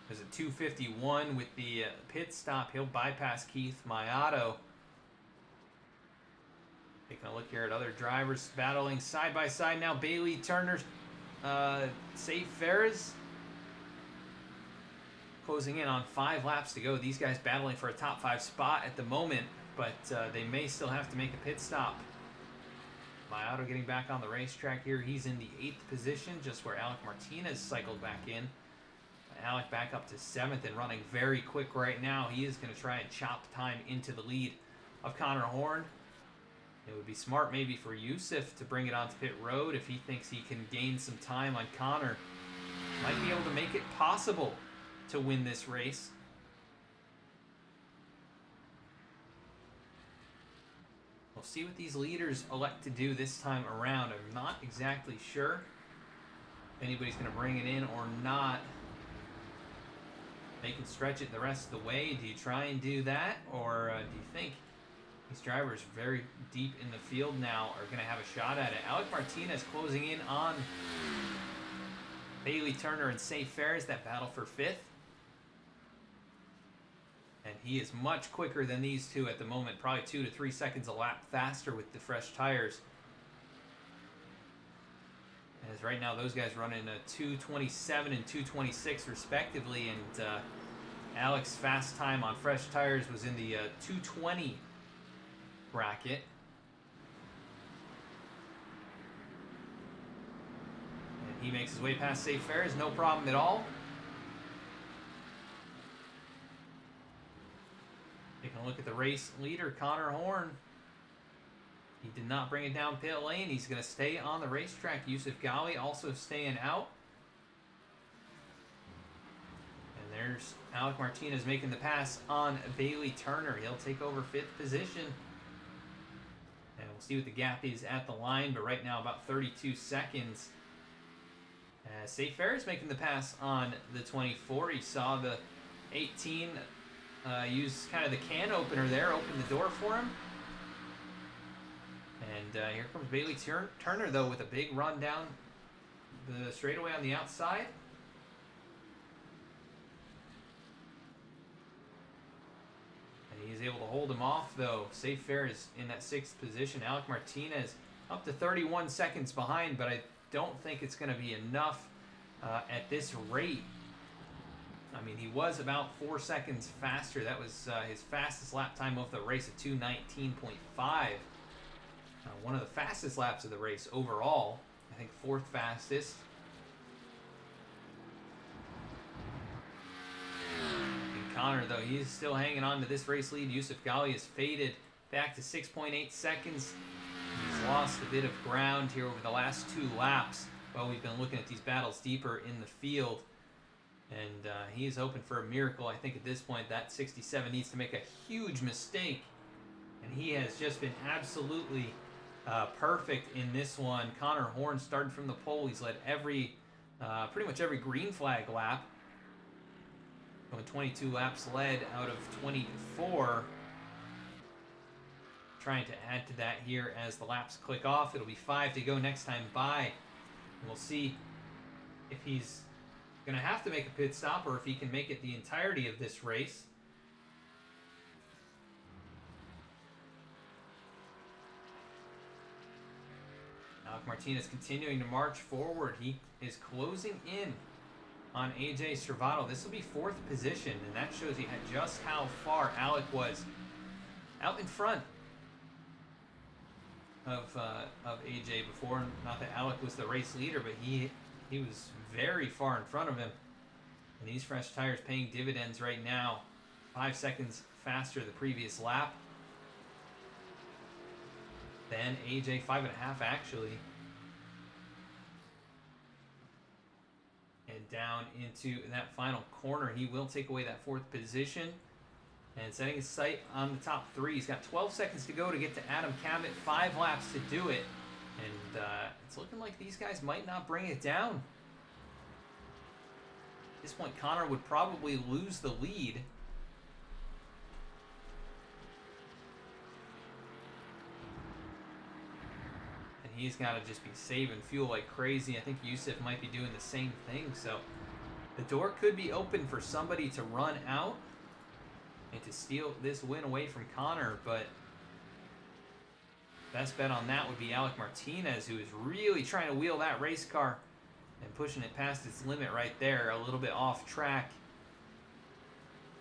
There's a 2:51 with the pit stop. He'll bypass Keith Mayato. Taking a look here at other drivers battling side by side now. Bailey Turner, Safe Ferris closing in on 5 laps to go. These guys battling for a top 5 spot at the moment, but they may still have to make a pit stop. Mayato getting back on the racetrack here. He's in the 8th position, just where Alec Martinez cycled back in. Alec back up to 7th and running very quick right now. He is going to try and chop time into the lead of Connor Horn. It would be smart maybe for Yusuf to bring it onto pit road if he thinks he can gain some time on Connor. Might be able to make it possible to win this race. We'll see what these leaders elect to do this time around. I'm not exactly sure if anybody's going to bring it in or not. They can stretch it the rest of the way. Do you try and do that? Or do you think these drivers very deep in the field now are going to have a shot at it? Alec Martinez closing in on Bailey Turner and Safe Ferris, that battle for 5th. And he is much quicker than these two at the moment. Probably 2 to 3 seconds a lap faster with the fresh tires. As right now, those guys running a 2:27 and 2:26 respectively, and Alec's fast time on fresh tires was in the 2:20 bracket. And he makes his way past Safe Ferris, no problem at all. Taking a look at the race leader, Connor Horn. He did not bring it down pit lane. He's going to stay on the racetrack. Yusuf Ghali also staying out. And there's Alec Martinez making the pass on Bailey Turner. He'll take over 5th position. And we'll see what the gap is at the line, but right now about 32 seconds. Safe Ferris making the pass on the 24. He saw the 18 use kind of the can opener there, open the door for him. And here comes Bailey Turner, though, with a big run down the straightaway on the outside. And he's able to hold him off, though. Safe Ferris in that 6th position. Alec Martinez up to 31 seconds behind, but I don't think it's going to be enough at this rate. I mean, he was about 4 seconds faster. That was his fastest lap time of the race at 2:19.5. One of the fastest laps of the race overall. I think 4th fastest. And Connor, though, he's still hanging on to this race lead. Yusuf Ghali has faded back to 6.8 seconds. He's lost a bit of ground here over the last 2 laps. Well, we've been looking at these battles deeper in the field. And he's hoping for a miracle. I think at this point that 67 needs to make a huge mistake. And he has just been absolutely perfect in this one. Connor Horn started from the pole. He's led every, pretty much every green flag lap. Going 22 laps led out of 24. Trying to add to that here as the laps click off. It'll be 5 to go next time by. And we'll see if he's going to have to make a pit stop or if he can make it the entirety of this race. Alec Martinez continuing to march forward. He is closing in on AJ Servato. This will be 4th position, and that shows you just how far Alec was out in front of AJ before. Not that Alec was the race leader, but he was very far in front of him. And these fresh tires paying dividends right now. 5 seconds faster the previous lap. Then AJ, 5.5 actually. And down into that final corner, he will take away that 4th position. And setting his sight on the top 3. He's got 12 seconds to go to get to Adam Cabot. 5 laps to do it. And it's looking like these guys might not bring it down. At this point, Connor would probably lose the lead. And he's got to just be saving fuel like crazy. I think Yusuf might be doing the same thing. So the door could be open for somebody to run out and to steal this win away from Connor, but best bet on that would be Alec Martinez, who is really trying to wheel that race car and pushing it past its limit right there, a little bit off track.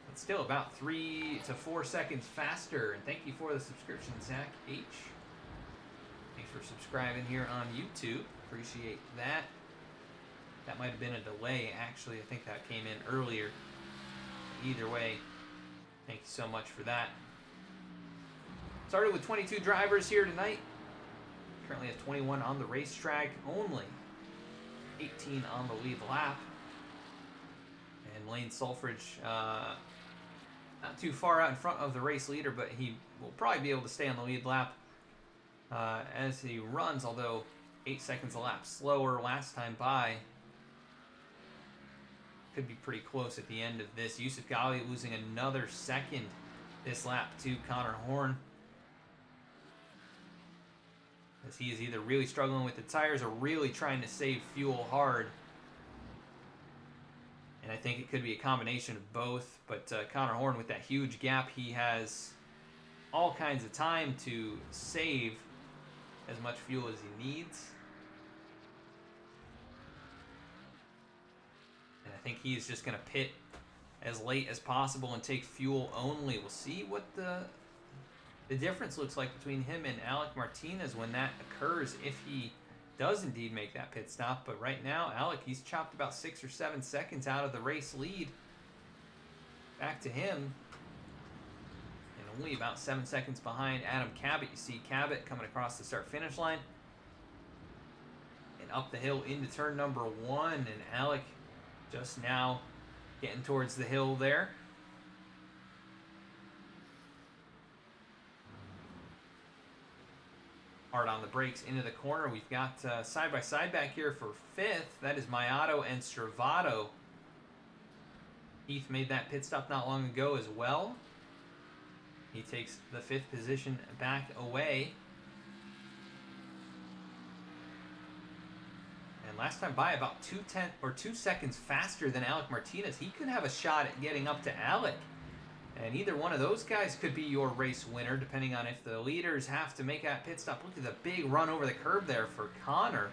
But still about 3 to 4 seconds faster. And thank you for the subscription, Zach H. Thanks for subscribing here on YouTube. Appreciate that. That might have been a delay, actually. I think that came in earlier. Either way, thank you so much for that. Started with 22 drivers here tonight. Currently have 21 on the racetrack, only 18 on the lead lap. And Lane Sulfridge, not too far out in front of the race leader, but he will probably be able to stay on the lead lap as he runs, although 8 seconds a lap slower last time by. Could be pretty close at the end of this. Yusuf Ghali losing another second this lap to Connor Horn, as he is either really struggling with the tires or really trying to save fuel hard. And I think it could be a combination of both. But Connor Horn, with that huge gap, he has all kinds of time to save as much fuel as he needs. And I think he is just going to pit as late as possible and take fuel only. We'll see what the difference looks like between him and Alec Martinez when that occurs, if he does indeed make that pit stop. But right now, Alec, he's chopped about 6 or 7 seconds out of the race lead. Back to him. And only about 7 seconds behind Adam Cabot. You see Cabot coming across the start-finish line. And up the hill into turn number 1. And Alec just now getting towards the hill there. Hard on the brakes into the corner. We've got side-by-side back here for 5th. That is Maiato and Stravato. Heath made that pit stop not long ago as well. He takes the 5th position back away. And last time by, about 2 seconds faster than Alec Martinez. He could have a shot at getting up to Alec. And either one of those guys could be your race winner, depending on if the leaders have to make that pit stop. Look at the big run over the curb there for Connor.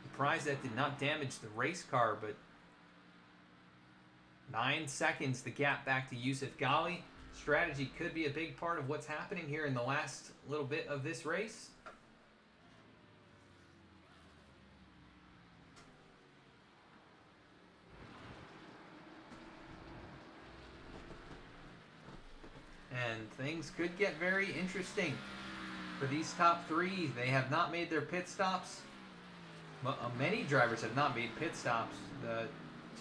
Surprised that did not damage the race car, but 9 seconds the gap back to Yusuf Ghali. Strategy could be a big part of what's happening here in the last little bit of this race. And things could get very interesting for these top 3. They have not made their pit stops. Many drivers have not made pit stops. The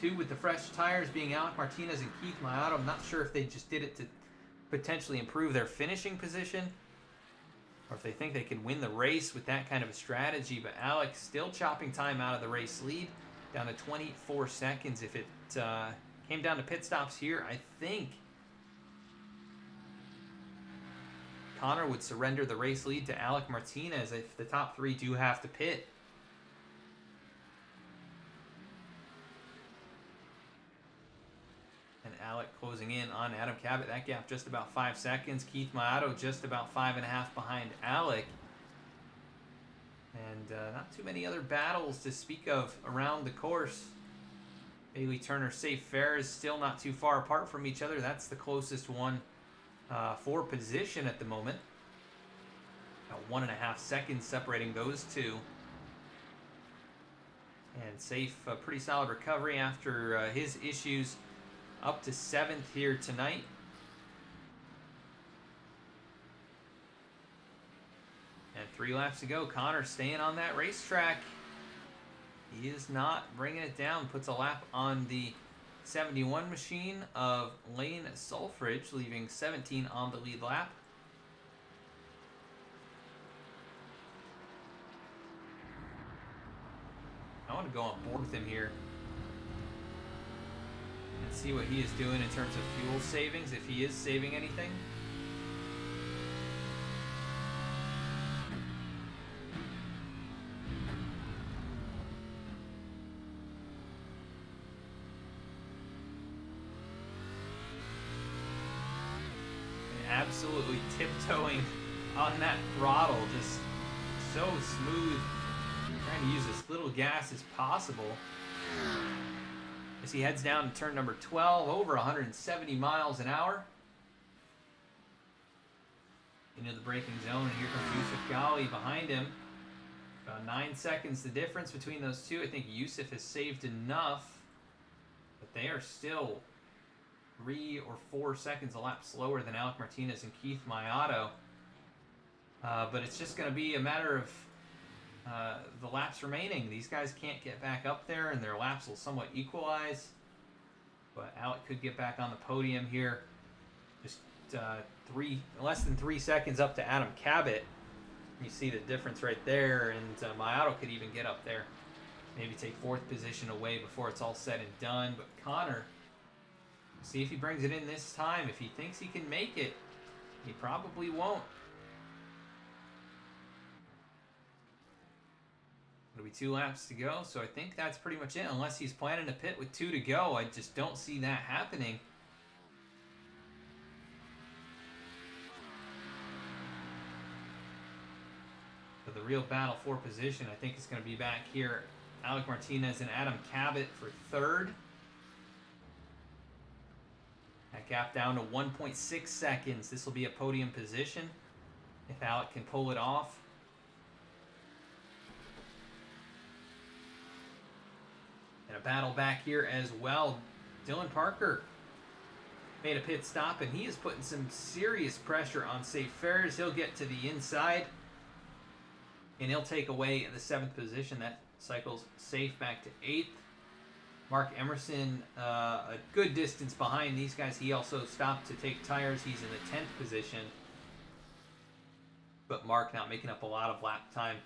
2 with the fresh tires being Alec Martinez and Keith Maiato. I'm not sure if they just did it to potentially improve their finishing position, or if they think they can win the race with that kind of a strategy. But Alec still chopping time out of the race lead, down to 24 seconds. If it came down to pit stops here, I think Connor would surrender the race lead to Alec Martinez if the top 3 do have to pit. And Alec closing in on Adam Cabot. That gap just about 5 seconds. Keith Maiato just about 5.5 behind Alec. And not too many other battles to speak of around the course. Bailey Turner, Safe Fair is still not too far apart from each other. That's the closest one for position at the moment. About 1.5 seconds separating those 2. And Safe, a pretty solid recovery after his issues, up to 7th here tonight. And 3 laps to go. Connor staying on that racetrack. He is not bringing it down. Puts a lap on the 71 machine of Lane Sulfridge, leaving 17 on the lead lap. I want to go on board with him here and see what he is doing in terms of fuel savings, if he is saving anything. Absolutely tiptoeing on that throttle, just so smooth, trying to use as little gas as possible as he heads down to turn number 12, over 170 miles an hour into the braking zone. And here comes Yusuf Ghali behind him. About 9 seconds the difference between those two. I think Yusuf has saved enough, but they are still 3 or 4 seconds a lap slower than Alec Martinez and Keith Maiato. But it's just going to be a matter of the laps remaining. These guys can't get back up there, and their laps will somewhat equalize. But Alec could get back on the podium here. Just less than 3 seconds up to Adam Cabot. You see the difference right there, and Maiato could even get up there. Maybe take 4th position away before it's all said and done. But Connor, see if he brings it in this time. If he thinks he can make it, he probably won't. It'll be 2 laps to go, so I think that's pretty much it. Unless he's planning to pit with 2 to go, I just don't see that happening. So the real battle for position, I think, is going to be back here. Alec Martinez and Adam Cabot for 3rd. That gap down to 1.6 seconds. This will be a podium position if Alec can pull it off. And a battle back here as well. Dylan Parker made a pit stop, and he is putting some serious pressure on Safe Fares. He'll get to the inside, and he'll take away the 7th position. That cycles Safe back to 8th. Mark Emerson, a good distance behind these guys. He also stopped to take tires. He's in the 10th position. But Mark not making up a lot of lap time.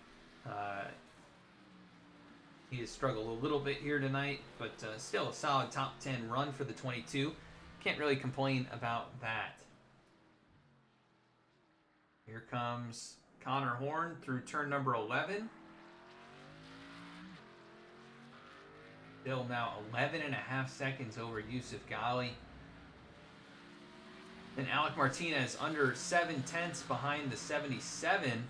He has struggled a little bit here tonight, but still a solid top 10 run for the 22. Can't really complain about that. Here comes Connor Horn through turn number 11. Still now 11.5 seconds over Yusuf Ghali. And Alec Martinez under 7/10 behind the 77.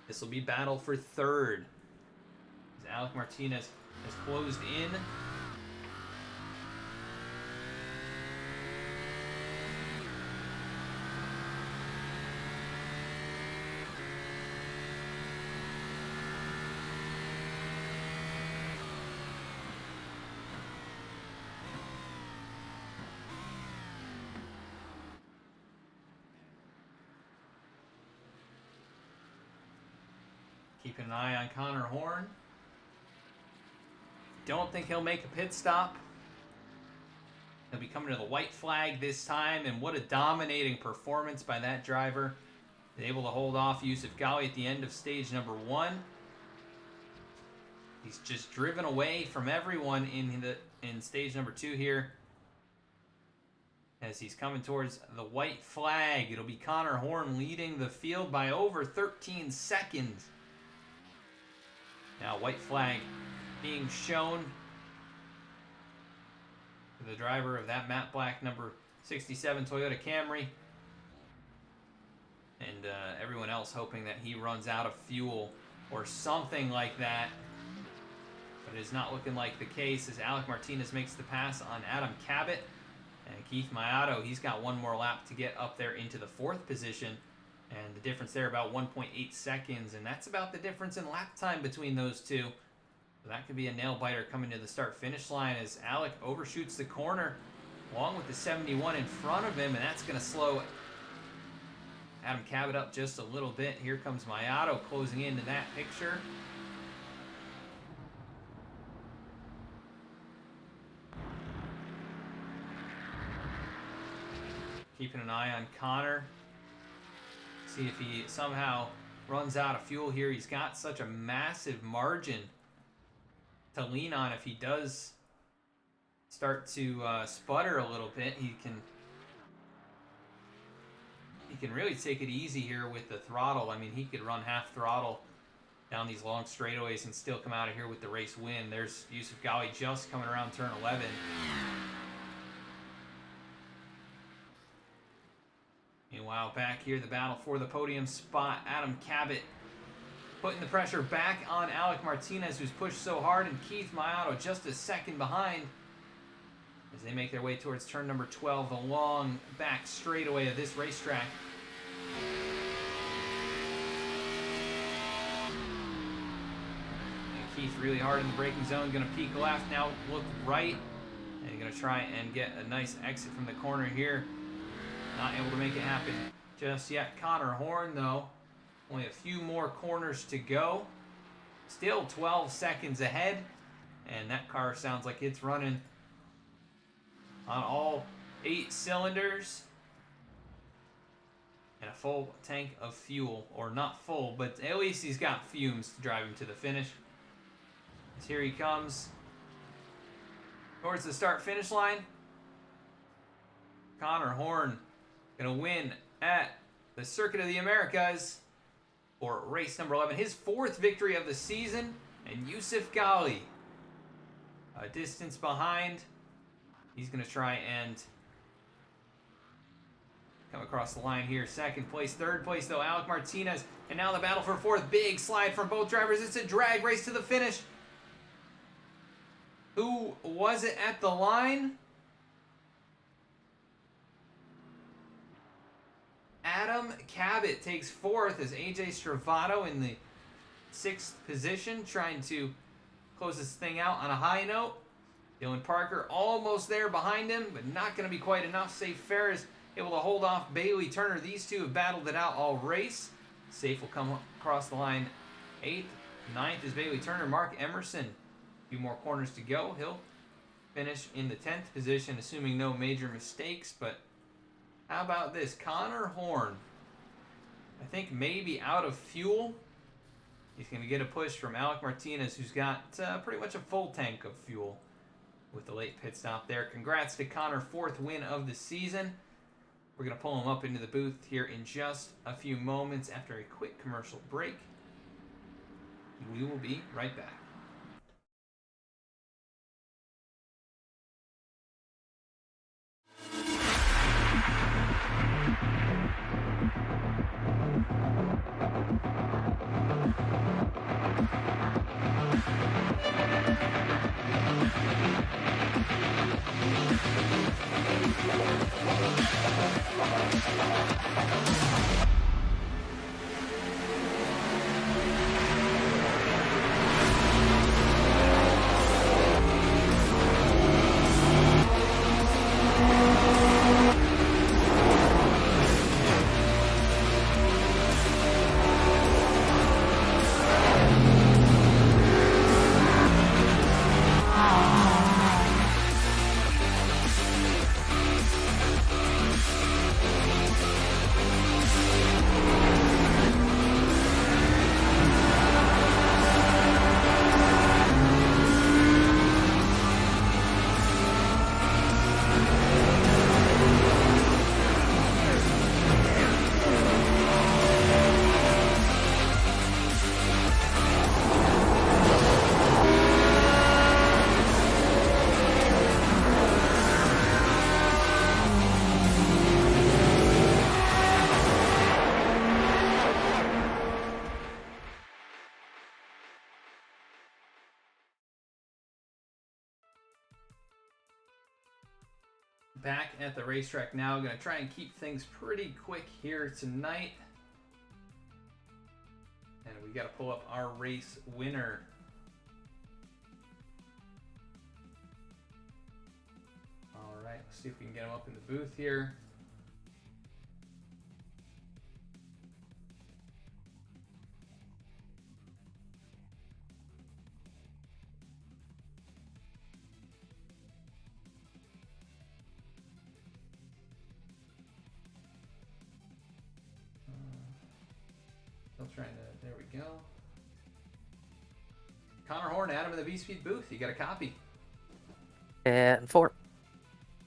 This will be battle for 3rd. As Alec Martinez has closed in. Keep an eye on Connor Horn. Don't think he'll make a pit stop. He'll be coming to the white flag this time, and what a dominating performance by that driver. Able to hold off Yusuf Ghali at the end of stage number 1. He's just driven away from everyone in stage number 2 here. As he's coming towards the white flag, it'll be Connor Horn leading the field by over 13 seconds. Now, white flag being shown to the driver of that matte black number 67 Toyota Camry. And everyone else hoping that he runs out of fuel or something like that. But it is not looking like the case as Alec Martinez makes the pass on Adam Cabot. And Keith Maiato, he's got one more lap to get up there into the 4th position. And the difference there about 1.8 seconds. And that's about the difference in lap time between those two. So that could be a nail-biter coming to the start-finish line as Alec overshoots the corner along with the 71 in front of him. And that's going to slow Adam Cabot up just a little bit. Here comes Maiato closing into that picture. Keeping an eye on Connor. See if he somehow runs out of fuel here. He's got such a massive margin to lean on. If he does start to sputter a little bit, he can really take it easy here with the throttle. I mean, he could run half throttle down these long straightaways and still come out of here with the race win. There's Yusuf Ghali just coming around turn 11. Meanwhile, back here, the battle for the podium spot. Adam Cabot putting the pressure back on Alec Martinez, who's pushed so hard, and Keith Mayato just a second behind as they make their way towards turn number 12, the long back straightaway of this racetrack. And Keith really hard in the braking zone, going to peak left, now look right, and going to try and get a nice exit from the corner here. Not able to make it happen just yet. Connor Horn, though, only a few more corners to go. Still 12 seconds ahead. And that car sounds like it's running on all 8 cylinders. And a full tank of fuel. Or not full, but at least he's got fumes to drive him to the finish. As here he comes towards the start-finish line. Connor Horn going to win at the Circuit of the Americas for race number 11. His 4th victory of the season. And Yusuf Ghali, a distance behind. He's going to try and come across the line here. 2nd place. 3rd place, though, Alec Martinez. And now the battle for 4th. Big slide from both drivers. It's a drag race to the finish. Who was it at the line? Adam Cabot takes 4th as AJ Stravato in the 6th position, trying to close this thing out on a high note. Dylan Parker almost there behind him, but not going to be quite enough. Safe Ferris able to hold off Bailey Turner. These two have battled it out all race. Safe will come across the line 8th. 9th is Bailey Turner. Mark Emerson, a few more corners to go. He'll finish in the 10th position, assuming no major mistakes, but how about this? Connor Horn, I think maybe out of fuel. He's going to get a push from Alec Martinez, who's got pretty much a full tank of fuel with the late pit stop there. Congrats to Connor, 4th win of the season. We're going to pull him up into the booth here in just a few moments after a quick commercial break. We will be right back. Back at the racetrack now. Going to try and keep things pretty quick here tonight. And we got to pull up our race winner. All right, let's see if we can get him up in the booth here. Still trying to. There we go. Connor Horn, Adam in the V-Speed booth. You got a copy. And 4.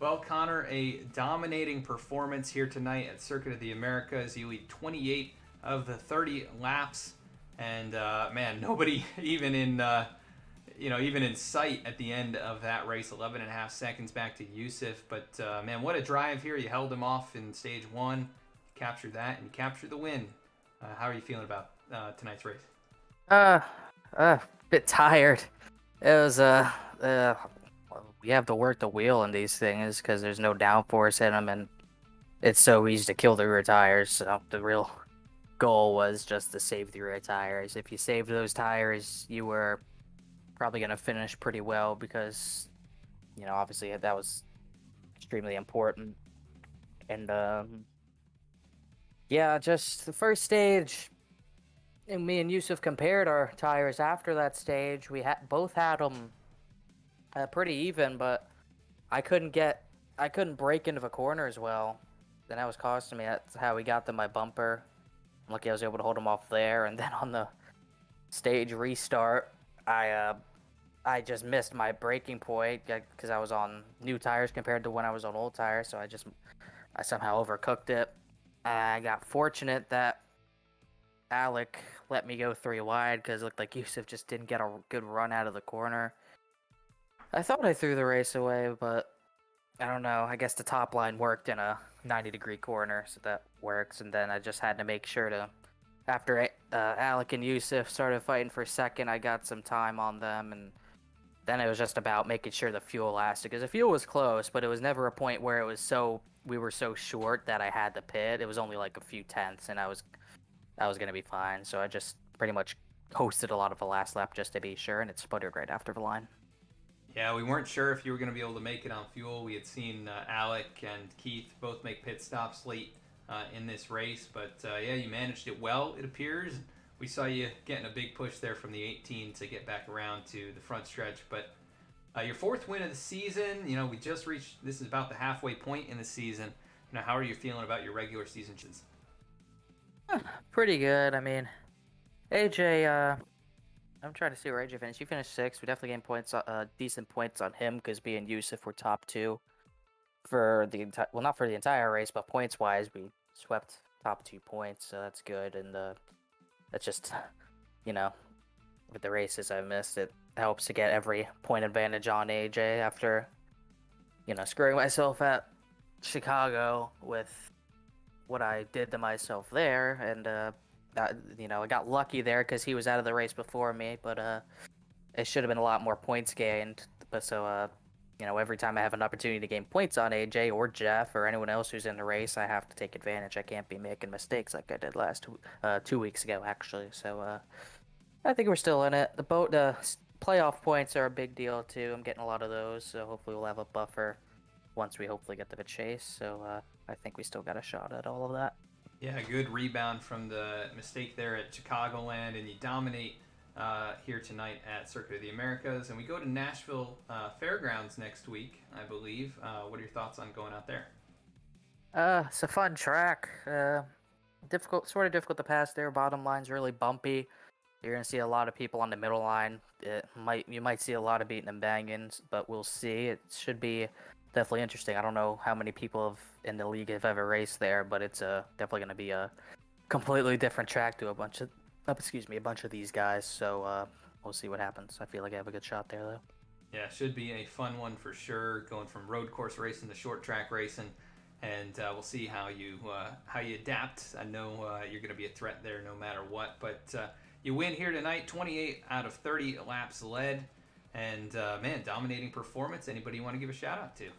Well, Connor, a dominating performance here tonight at Circuit of the Americas. You lead 28 of the 30 laps, and man, nobody even in even in sight at the end of that race. 11.5 seconds back to Yusuf, but man, what a drive here! You held him off in stage 1, you captured that, and you captured the win. How are you feeling about tonight's race? Bit tired. It was we have to work the wheel in these things because there's no downforce in them, and it's so easy to kill the rear tires. So the real goal was just to save the rear tires. If you saved those tires, you were probably going to finish pretty well because, obviously that was extremely important. And yeah, just the first stage. And me and Yusuf compared our tires after that stage. We both had them pretty even, but I couldn't break into the corner as well. And that was costing me. That's how we got to my bumper. I'm lucky I was able to hold them off there. And then on the stage restart, I just missed my braking point because I was on new tires compared to when I was on old tires. So I somehow overcooked it. I got fortunate that Alec let me go 3 wide because it looked like Yusuf just didn't get a good run out of the corner. I thought I threw the race away, but I don't know. I guess the top line worked in a 90-degree corner, so that works. And then I just had to make sure to, after Alec and Yusuf started fighting for second, I got some time on them. And then it was just about making sure the fuel lasted. Because the fuel was close, but it was never a point where we were so short that I had to pit. It was only like a few tenths, and I was going to be fine. So I just pretty much coasted a lot of the last lap just to be sure, and it sputtered right after the line. Yeah, we weren't sure if you were going to be able to make it on fuel. We had seen Alec and Keith both make pit stops late in this race, but yeah, you managed it well, it appears. We saw you getting a big push there from the 18 to get back around to the front stretch, but your 4th win of the season, we just reached, this is about the halfway point in the season. How are you feeling about your regular season? Pretty good. I mean, AJ, I'm trying to see where AJ finished. He finished 6th. We definitely gained points, decent points on him because me and Yusuf were top 2 for the not for the entire race, but points wise, we swept top 2 points, so that's good. And that's just, with the races I missed, it helps to get every point advantage on AJ after, screwing myself at Chicago with what I did to myself there, and I got lucky there because he was out of the race before me, but it should have been a lot more points gained. But so every time I have an opportunity to gain points on AJ or Jeff or anyone else who's in the race, I have to take advantage. I can't be making mistakes like I did last 2 weeks ago, actually. So I think we're still in it. The playoff points are a big deal too. I'm getting a lot of those, so hopefully we'll have a buffer once we hopefully get to the chase. So I think we still got a shot at all of that. Yeah, good rebound from the mistake there at Chicagoland, and you dominate here tonight at Circuit of the Americas. And we go to Nashville Fairgrounds next week, I believe. What are your thoughts on going out there? It's a fun track. Sort of difficult to pass there. Bottom line's really bumpy. You're gonna see a lot of people on the middle line. You might see a lot of beating and bangings, but we'll see. It should be definitely interesting. I don't know how many people in the league have ever raced there, but it's definitely going to be a completely different track to a bunch of these guys. So we'll see what happens. I feel like I have a good shot there, though. Yeah, should be a fun one for sure. Going from road course racing to short track racing, and we'll see how you adapt. I know you're going to be a threat there no matter what, but you win here tonight. 28 out of 30 laps led. And, man, dominating performance. Anybody you want to give a shout-out to?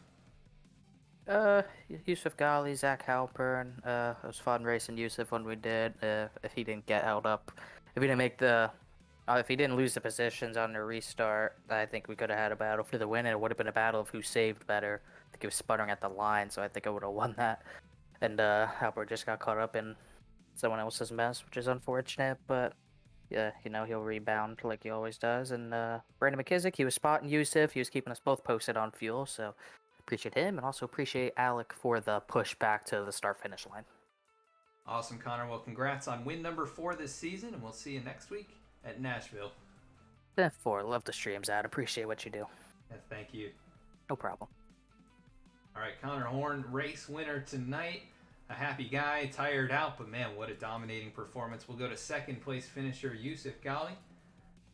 Yusuf Ghali, Zach Halpern. It was fun racing Yusuf when we did. If he didn't get held up. If he didn't lose the positions on the restart, I think we could have had a battle for the win, and it would have been a battle of who saved better. I think he was sputtering at the line, so I think I would have won that. And Halpern just got caught up in someone else's mess, which is unfortunate, but... yeah, he'll rebound like he always does. And Brandon McKissick, he was spotting Yusuf. He was keeping us both posted on fuel, so appreciate him. And also appreciate Alec for the push back to the start-finish line. Awesome, Connor. Well, congrats on win number 4 this season, and we'll see you next week at Nashville. 4. Love the streams, Ad. Appreciate what you do. Thank you. No problem. All right, Connor Horn, race winner tonight. A happy guy, tired out, but man, what a dominating performance. We'll go to second place finisher Yusuf Ghali.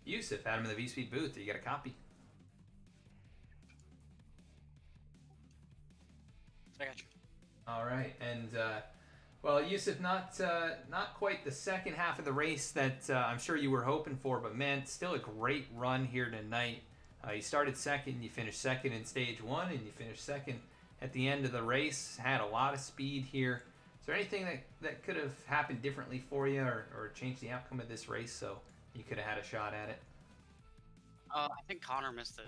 Yusuf, had him in the V-Speed booth. You got a copy? I got you. All right, and well, Yusuf, not quite the second half of the race that I'm sure you were hoping for, but man, still a great run here tonight. You started second, you finished second in stage 1, and you finished second at the end of the race. Had a lot of speed here. Is there anything that could have happened differently for you or changed the outcome of this race so you could have had a shot at it? I think Connor missed it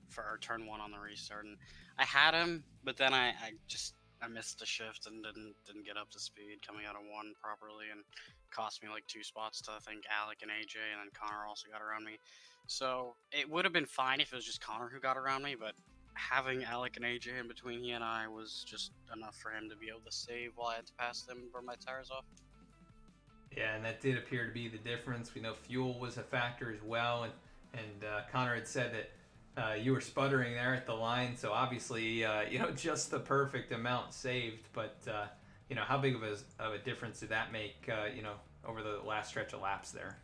for our turn 1 on the restart, and I had him, but then I missed the shift and didn't get up to speed coming out of 1 properly, and cost me like 2 spots to I think Alec and AJ, and then Connor also got around me. So it would have been fine if it was just Connor who got around me, but having Alec and AJ in between he and I was just enough for him to be able to save while I had to pass them and burn my tires off. Yeah, and that did appear to be the difference. We know fuel was a factor as well, and Connor had said that you were sputtering there at the line, so obviously just the perfect amount saved. But how big of a difference did that make over the last stretch of laps there?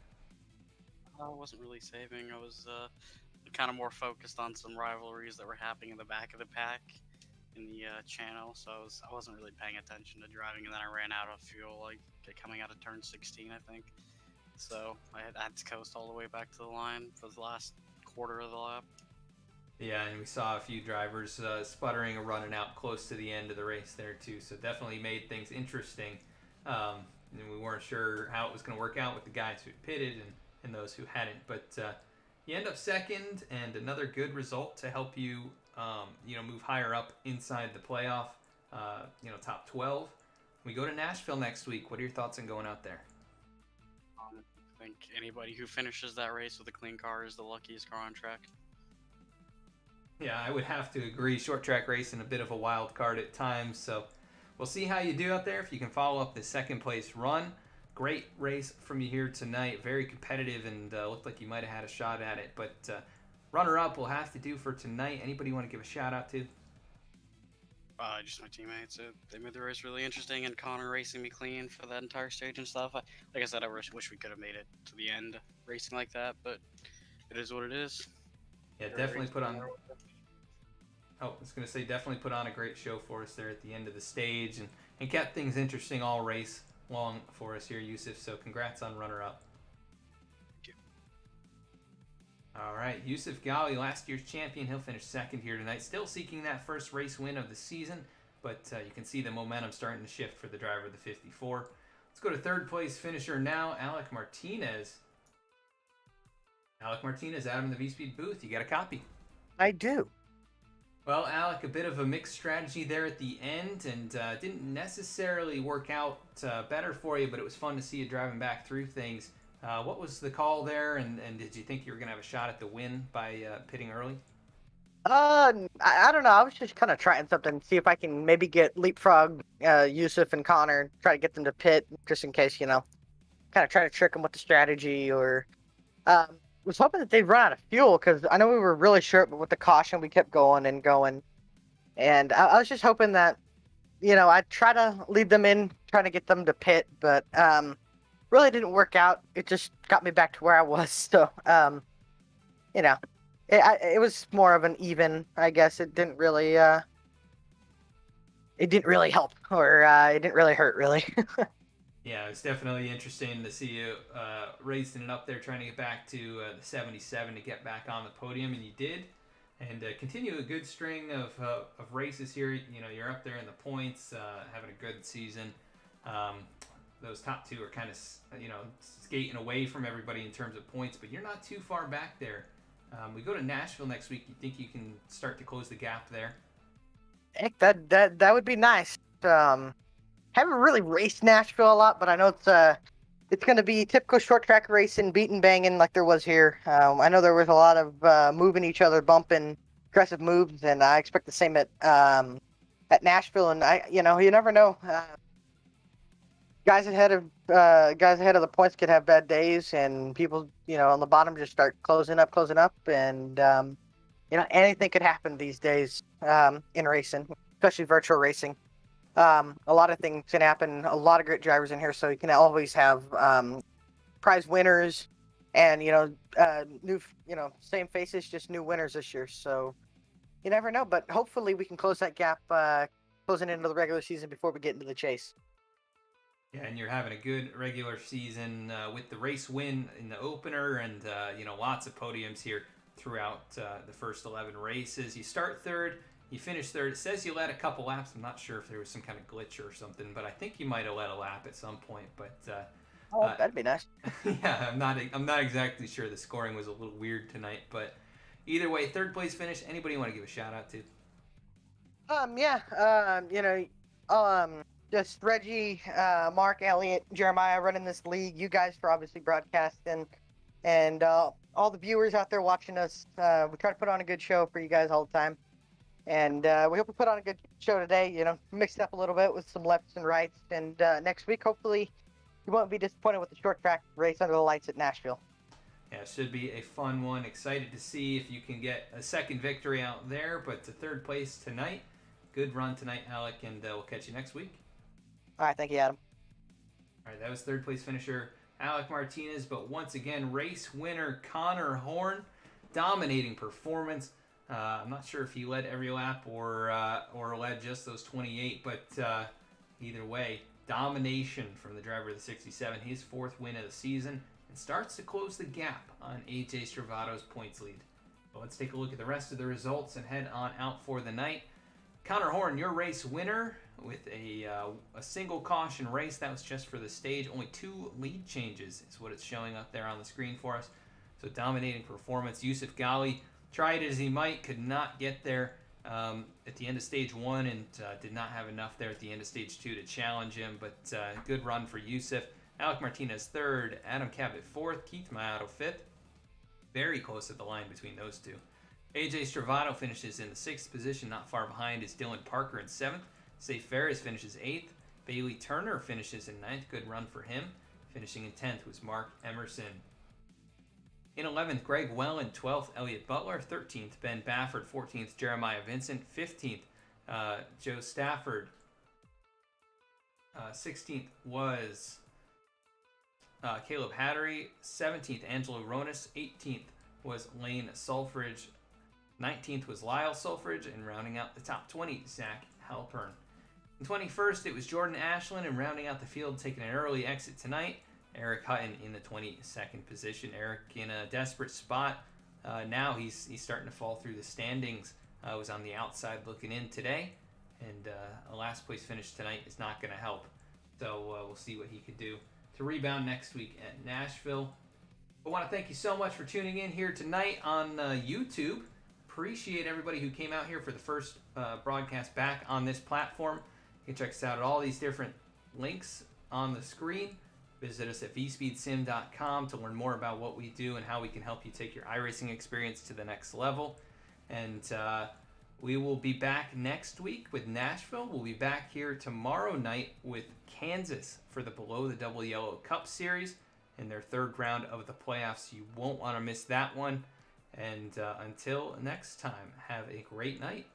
I wasn't really saving. I was kind of more focused on some rivalries that were happening in the back of the pack in the channel, so I wasn't really paying attention to driving, and then I ran out of fuel like coming out of turn 16, I think. So I had to coast all the way back to the line for the last quarter of the lap. Yeah, and we saw a few drivers sputtering or running out close to the end of the race there too, so definitely made things interesting. And we weren't sure how it was going to work out with the guys who pitted and those who hadn't, but you end up second, and another good result to help you move higher up inside the playoff, top 12. We go to Nashville next week. What are your thoughts on going out there? I think anybody who finishes that race with a clean car is the luckiest car on track. Yeah, I would have to agree. Short track racing a bit of a wild card at times, so we'll see how you do out there if you can follow up the second place run. Great race from you here tonight. Very competitive, and looked like you might have had a shot at it. But runner-up will have to do for tonight. Anybody want to give a shout-out to? Just my teammates. They made the race really interesting, and Connor racing me clean for that entire stage and stuff. Like I said, I wish we could have made it to the end racing like that, but it is what it is. Yeah, definitely put on... I was going to say, definitely put on a great show for us there at the end of the stage, and kept things interesting all race long for us here, Yusuf, so congrats on runner-up. Thank you. All right, Yusuf Ghali, last year's champion. He'll finish second here tonight, still seeking that first race win of the season, but you can see the momentum starting to shift for the driver of the 54. Let's go to third place finisher now, Alec Martinez. Alec Martinez out in the V-Speed booth. You got a copy? I do. Well, Alec, a bit of a mixed strategy there at the end, and didn't necessarily work out better for you, but it was fun to see you driving back through things. What was the call there, and did you think you were going to have a shot at the win by pitting early? I don't know. I was just kind of trying something, see if I can maybe get leapfrog Yusuf and Connor, try to get them to pit, just in case, kind of try to trick them with the strategy, or was hoping that they'd run out of fuel, because I know we were really short, but with the caution, we kept going and going. And I was just hoping that, I'd try to lead them in, trying to get them to pit, but really didn't work out. It just got me back to where I was. So, it was more of an even, I guess. It didn't really help, or it didn't really hurt, really. Yeah, it's definitely interesting to see you racing it up there, trying to get back to the 77 to get back on the podium, and you did. And continue a good string of races here. You're up there in the points, having a good season. Those top two are kind of, skating away from everybody in terms of points, but you're not too far back there. We go to Nashville next week. You think you can start to close the gap there? Heck, that would be nice. Haven't really raced Nashville a lot, but I know it's going to be typical short track racing, beating, banging like there was here. I know there was a lot of moving each other, bumping, aggressive moves, and I expect the same at Nashville. And you never know. guys ahead of the points could have bad days, and people on the bottom just start closing up, and anything could happen these days in racing, especially virtual racing. A lot of things can happen. A lot of great drivers in here, so you can always have prize winners, and new same faces, just new winners this year. So you never know, but hopefully we can close that gap, closing into the regular season before we get into the chase. Yeah, and you're having a good regular season with the race win in the opener, and lots of podiums here throughout the first 11 races. You start third, you finish third. It says you led a couple laps. I'm not sure if there was some kind of glitch or something, but I think you might have led a lap at some point. But that'd be nice. Yeah, I'm not exactly sure. The scoring was a little weird tonight, but either way, third place finish. Anybody you want to give a shout out to? Just Reggie, Mark, Elliot, Jeremiah running this league. You guys for obviously broadcasting, and all the viewers out there watching us. We try to put on a good show for you guys all the time, and we hope we put on a good show today. Mixed up a little bit with some lefts and rights, and next week hopefully you won't be disappointed with the short track race under the lights at Nashville. Yeah, it should be a fun one. Excited to see if you can get a second victory out there, but to third place tonight. Good run tonight, Alec, and we'll catch you next week. All right, thank you, Adam. All right, that was third place finisher Alec Martinez, but once again, race winner Connor Horn, dominating performance. I'm not sure if he led every lap or led just those 28, but either way, domination from the driver of the 67, his fourth win of the season, and starts to close the gap on AJ Stravato's points lead. But let's take a look at the rest of the results and head on out for the night. Connor Horn, your race winner with a single caution race. That was just for the stage. Only 2 lead changes is what it's showing up there on the screen for us. So dominating performance. Yusuf Ghali tried as he might, could not get there at the end of stage 1 and did not have enough there at the end of stage 2 to challenge him. But good run for Yusuf. Alec Martinez 3rd, Adam Cabot 4th, Keith Mayato 5th. Very close at the line between those two. AJ Stravato finishes in the 6th position. Not far behind is Dylan Parker in 7th. Safe Ferris finishes 8th. Bailey Turner finishes in 9th. Good run for him. Finishing in 10th was Mark Emerson. In 11th, Greg Wellen. 12th, Elliot Butler. 13th, Ben Bafford. 14th, Jeremiah Vincent. 15th, Joe Stafford. 16th was Caleb Hattery. 17th, Angelo Ronis. 18th was Lane Sulfridge. 19th was Lyle Sulfridge, and rounding out the top 20, Zach Halpern. In 21st, it was Jordan Ashland, and rounding out the field, taking an early exit tonight, Eric Hutton in the 22nd position. Eric in a desperate spot. Now he's starting to fall through the standings. Was on the outside looking in today, and a last place finish tonight is not going to help. So we'll see what he can do to rebound next week at Nashville. I want to thank you so much for tuning in here tonight on YouTube. Appreciate everybody who came out here for the first broadcast back on this platform. You can check us out at all these different links on the screen. Visit us at vspeedsim.com to learn more about what we do and how we can help you take your iRacing experience to the next level. And we will be back next week with Nashville. We'll be back here tomorrow night with Kansas for the Below the Double Yellow Cup Series in their 3rd round of the playoffs. You won't want to miss that one. And until next time, have a great night.